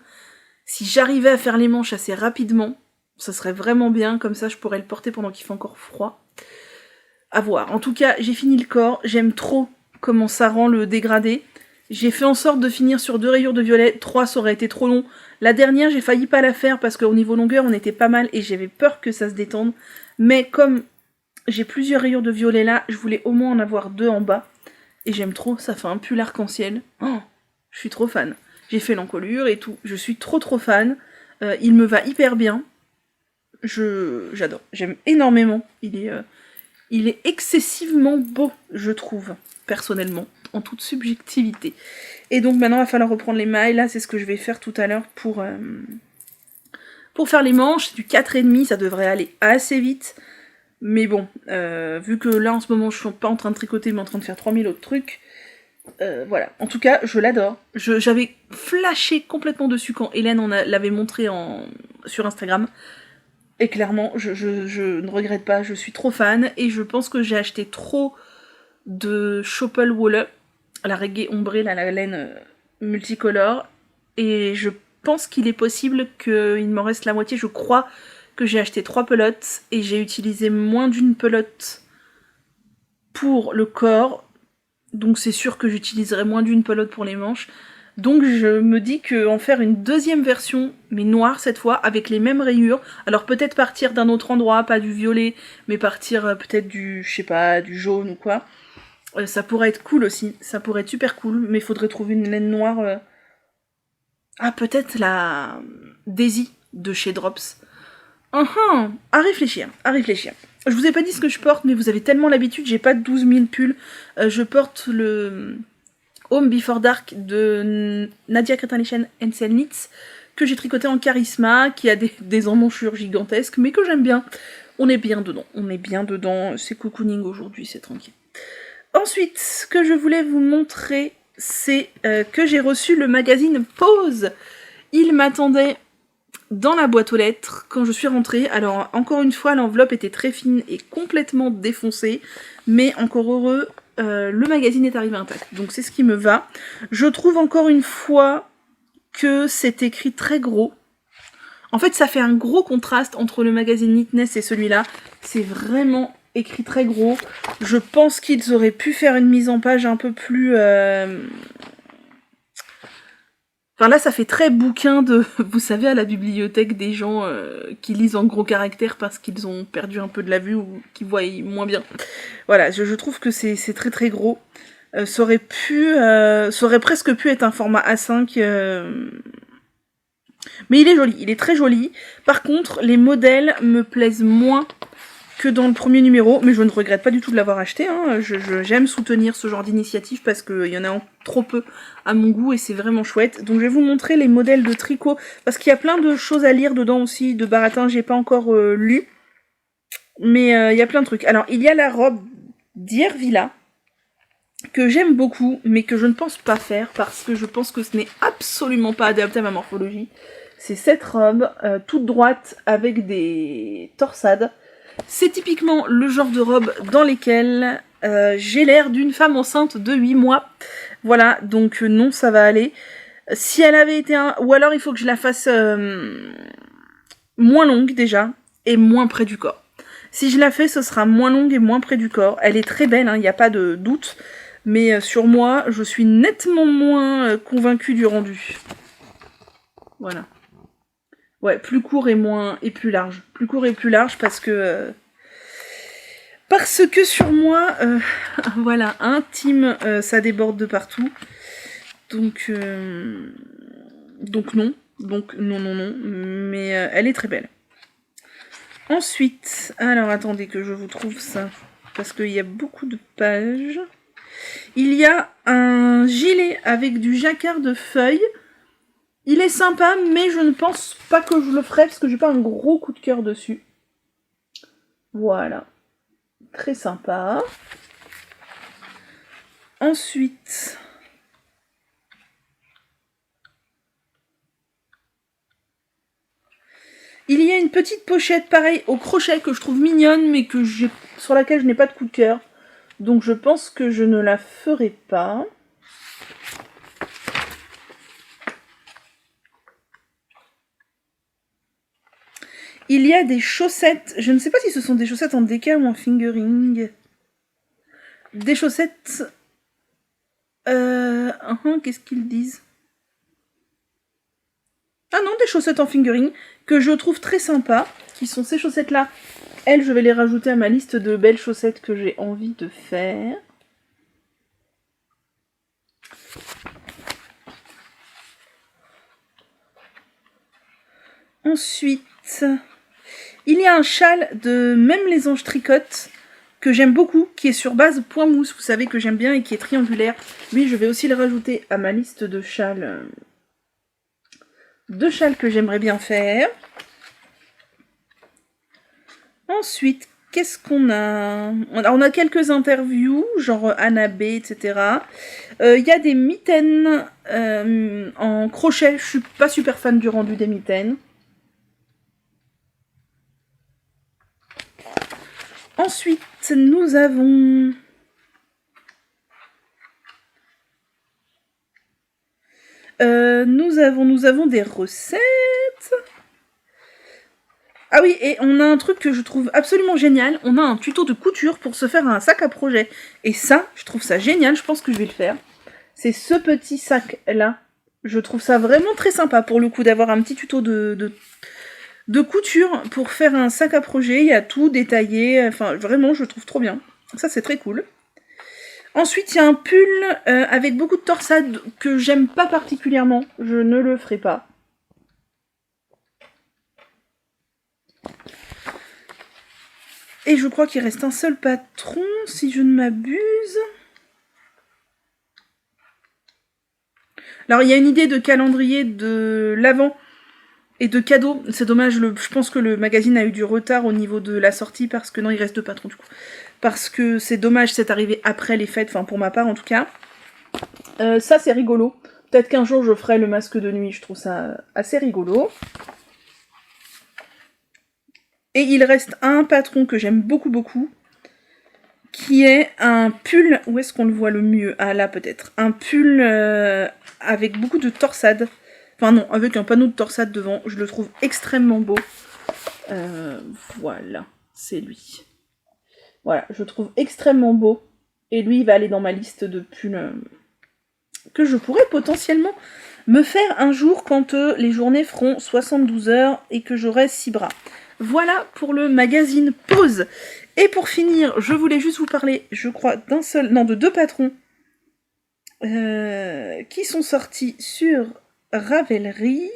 Si j'arrivais à faire les manches assez rapidement, ça serait vraiment bien, comme ça je pourrais le porter pendant qu'il fait encore froid. À voir. En tout cas, j'ai fini le corps, j'aime trop comment ça rend le dégradé. J'ai fait en sorte de finir sur 2 rayures de violet, 3 ça aurait été trop long. La dernière, j'ai failli pas la faire parce qu'au niveau longueur, on était pas mal et j'avais peur que ça se détende. Mais comme j'ai plusieurs rayures de violet là, je voulais au moins en avoir 2 en bas. Et j'aime trop, ça fait un pull arc-en-ciel. Oh, je suis trop fan. J'ai fait l'encolure et tout. Je suis trop fan. Il me va hyper bien. J'adore. J'aime énormément. Il est excessivement beau, je trouve, personnellement, en toute subjectivité. Et donc maintenant, il va falloir reprendre les mailles. Là, c'est ce que je vais faire tout à l'heure pour faire les manches. C'est du 4,5, ça devrait aller assez vite. Mais bon, vu que là, en ce moment, je suis pas en train de tricoter, mais en train de faire 3000 autres trucs, voilà. En tout cas, je l'adore. J'avais flashé complètement dessus quand Hélène l'avait montré sur Instagram. Et clairement, je ne regrette pas, je suis trop fan. Et je pense que j'ai acheté trop de Choppel Wolle, la reggae ombrée, la laine multicolore. Et je pense qu'il est possible qu'il m'en reste la moitié. Je crois que j'ai acheté 3 pelotes et j'ai utilisé moins d'une pelote pour le corps. Donc c'est sûr que j'utiliserai moins d'une pelote pour les manches. Donc je me dis qu'en faire une deuxième version, mais noire cette fois, avec les mêmes rayures, alors peut-être partir d'un autre endroit, pas du violet, mais partir peut-être du, je sais pas, du jaune ou quoi, ça pourrait être cool aussi, ça pourrait être super cool, mais il faudrait trouver une laine noire... Ah, peut-être la Daisy de chez Drops. À réfléchir. Je vous ai pas dit ce que je porte, mais vous avez tellement l'habitude, j'ai pas 12 000 pulls. Je porte le Home Before Dark de Nadia Cretanation Ensel Knits, que j'ai tricoté en Charisma, qui a des emmanchures gigantesques, mais que j'aime bien. On est bien dedans, c'est cocooning aujourd'hui, c'est tranquille. Ensuite, ce que je voulais vous montrer, c'est que j'ai reçu le magazine Pause. Il m'attendait dans la boîte aux lettres quand je suis rentrée. Alors encore une fois, l'enveloppe était très fine et complètement défoncée, mais encore heureux, le magazine est arrivé intact, donc c'est ce qui me va. Je trouve encore une fois que c'est écrit très gros. En fait, ça fait un gros contraste entre le magazine Neatness et celui-là. C'est vraiment écrit très gros. Je pense qu'ils auraient pu faire une mise en page un peu plus... Enfin là, ça fait très bouquin de, vous savez, à la bibliothèque des gens qui lisent en gros caractères parce qu'ils ont perdu un peu de la vue ou qui voient moins bien. Voilà, je trouve que c'est très très gros. Ça aurait presque pu être un format A5. Mais il est joli, il est très joli. Par contre, les modèles me plaisent moins que dans le premier numéro, mais je ne regrette pas du tout de l'avoir acheté. Hein. J'aime soutenir ce genre d'initiative parce qu'il y en a trop peu à mon goût et c'est vraiment chouette. Donc je vais vous montrer les modèles de tricot parce qu'il y a plein de choses à lire dedans aussi, de baratin, j'ai pas encore lu. Mais il y a plein de trucs. Alors il y a la robe d'Irvilla que j'aime beaucoup, mais que je ne pense pas faire parce que je pense que ce n'est absolument pas adapté à ma morphologie. C'est cette robe toute droite avec des torsades. C'est typiquement le genre de robe dans lesquelles j'ai l'air d'une femme enceinte de 8 mois. Voilà, donc non, ça va aller. Si elle avait été ou alors il faut que je la fasse moins longue déjà, et moins près du corps. Si je la fais, ce sera moins longue et moins près du corps. Elle est très belle, il n'y a pas de doute. Mais sur moi, je suis nettement moins convaincue du rendu. Voilà. Ouais, plus court et plus large. Plus court et plus large parce que sur moi, voilà, intime, ça déborde de partout. Donc non. Donc non. Mais elle est très belle. Ensuite, alors attendez que je vous trouve ça. Parce qu'il y a beaucoup de pages. Il y a un gilet avec du jacquard de feuilles. Il est sympa, mais je ne pense pas que je le ferai parce que j'ai pas un gros coup de cœur dessus. Voilà. Très sympa. Ensuite, il y a une petite pochette, pareil, au crochet que je trouve mignonne, mais sur laquelle je n'ai pas de coup de cœur. Donc je pense que je ne la ferai pas. Il y a des chaussettes, je ne sais pas si ce sont des chaussettes en déca ou en fingering. Des chaussettes... qu'est-ce qu'ils disent? Ah non, des chaussettes en fingering, que je trouve très sympa, qui sont ces chaussettes-là. Elles, je vais les rajouter à ma liste de belles chaussettes que j'ai envie de faire. Ensuite, il y a un châle de Même les anges tricotent que j'aime beaucoup, qui est sur base point mousse, vous savez que j'aime bien et qui est triangulaire. Lui, je vais aussi le rajouter à ma liste de châles que j'aimerais bien faire. Ensuite, qu'est-ce qu'on a? On a quelques interviews, genre Anna B, etc. Il y a des mitaines en crochet. Je suis pas super fan du rendu des mitaines. Ensuite, nous avons... nous avons des recettes. Ah oui, et on a un truc que je trouve absolument génial. On a un tuto de couture pour se faire un sac à projet. Et ça, je trouve ça génial. Je pense que je vais le faire. C'est ce petit sac-là. Je trouve ça vraiment très sympa pour le coup d'avoir un petit tuto de couture pour faire un sac à projet. Il y a tout détaillé. Enfin, vraiment, je le trouve trop bien. Ça, c'est très cool. Ensuite, il y a un pull avec beaucoup de torsades que j'aime pas particulièrement. Je ne le ferai pas. Et je crois qu'il reste un seul patron, si je ne m'abuse. Alors, il y a une idée de calendrier de l'Avent et de cadeaux. C'est dommage, je pense que le magazine a eu du retard au niveau de la sortie, parce que non, il reste 2 patrons du coup. Parce que c'est dommage, c'est arrivé après les fêtes, enfin pour ma part en tout cas. Ça, c'est rigolo. Peut-être qu'un jour, je ferai le masque de nuit, je trouve ça assez rigolo. Et il reste un patron que j'aime beaucoup, qui est un pull, où est-ce qu'on le voit le mieux? Ah là peut-être. Un pull avec beaucoup de torsades. Enfin non, avec un panneau de torsade devant. Je le trouve extrêmement beau. Voilà, c'est lui. Voilà, je le trouve extrêmement beau. Et lui, il va aller dans ma liste de pulls que je pourrais potentiellement me faire un jour quand les journées feront 72 heures et que j'aurai 6 bras. Voilà pour le magazine Pause. Et pour finir, je voulais juste vous parler, je crois, de 2 patrons qui sont sortis sur Ravelry,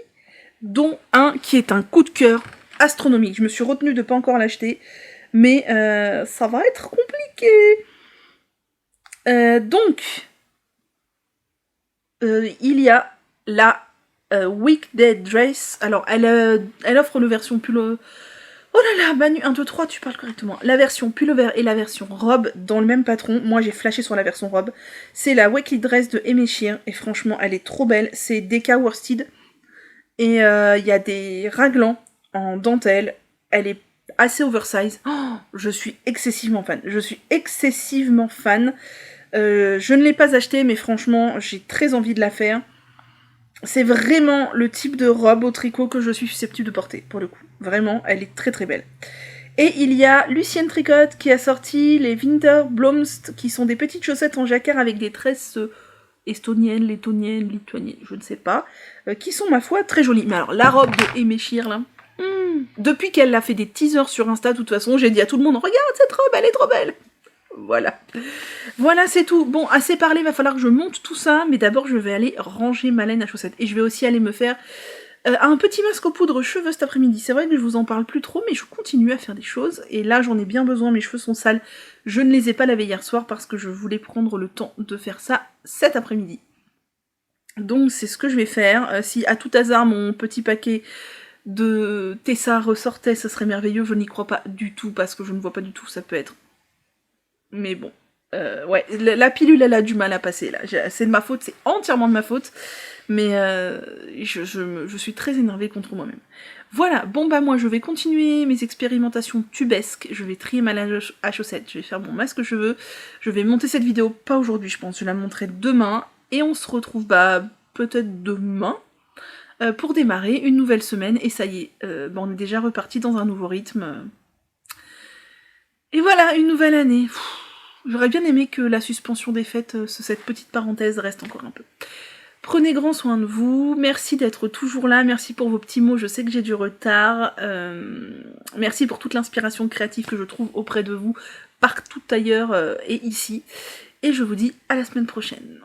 dont un qui est un coup de cœur astronomique. Je me suis retenue de pas encore l'acheter. mais ça va être compliqué. Donc, il y a la Weekday Dress. Alors, elle offre une version pull. Oh là là, Manu, 1, 2, 3, tu parles correctement. La version pullover et la version robe dans le même patron. Moi, j'ai flashé sur la version robe. C'est la Weekly Dress de Aimé Shear. Et franchement, elle est trop belle. C'est Deca worsted. Et il y a des raglans en dentelle. Elle est assez oversize. Oh, je suis excessivement fan. Je ne l'ai pas achetée, mais franchement, j'ai très envie de la faire. C'est vraiment le type de robe au tricot que je suis susceptible de porter, pour le coup. Vraiment, elle est très très belle. Et il y a Lucienne Tricot qui a sorti les Winter Blomst, qui sont des petites chaussettes en jacquard avec des tresses estoniennes, lettoniennes, lituaniennes, je ne sais pas, qui sont, ma foi, très jolies. Mais alors, la robe de Aimé Shear, là, depuis qu'elle a fait des teasers sur Insta, de toute façon, j'ai dit à tout le monde, regarde cette robe, elle est trop belle. Voilà. Voilà, c'est tout. Bon, assez parlé, va falloir que je monte tout ça, mais d'abord je vais aller ranger ma laine à chaussettes. Et je vais aussi aller me faire un petit masque aux poudres cheveux cet après-midi. C'est vrai que je vous en parle plus trop, mais je continue à faire des choses. Et là, j'en ai bien besoin, mes cheveux sont sales. Je ne les ai pas lavés hier soir parce que je voulais prendre le temps de faire ça cet après-midi. Donc c'est ce que je vais faire. Si à tout hasard mon petit paquet de Tessa ressortait, ça serait merveilleux. Je n'y crois pas du tout parce que je ne vois pas du tout où ça peut être. Mais bon, ouais, la pilule, elle a du mal à passer, là. C'est de ma faute, c'est entièrement de ma faute. Mais je suis très énervée contre moi-même. Voilà, bon bah moi, je vais continuer mes expérimentations tubesques. Je vais trier ma laine à chaussettes, je vais faire mon masque cheveux. Je vais monter cette vidéo, pas aujourd'hui, je pense. Je la montrerai demain. Et on se retrouve, bah, peut-être demain, pour démarrer une nouvelle semaine. Et ça y est, bah, on est déjà reparti dans un nouveau rythme. Et voilà, une nouvelle année. J'aurais bien aimé que la suspension des fêtes, cette petite parenthèse, reste encore un peu. Prenez grand soin de vous, merci d'être toujours là, merci pour vos petits mots, je sais que j'ai du retard, merci pour toute l'inspiration créative que je trouve auprès de vous, partout ailleurs et ici, et je vous dis à la semaine prochaine.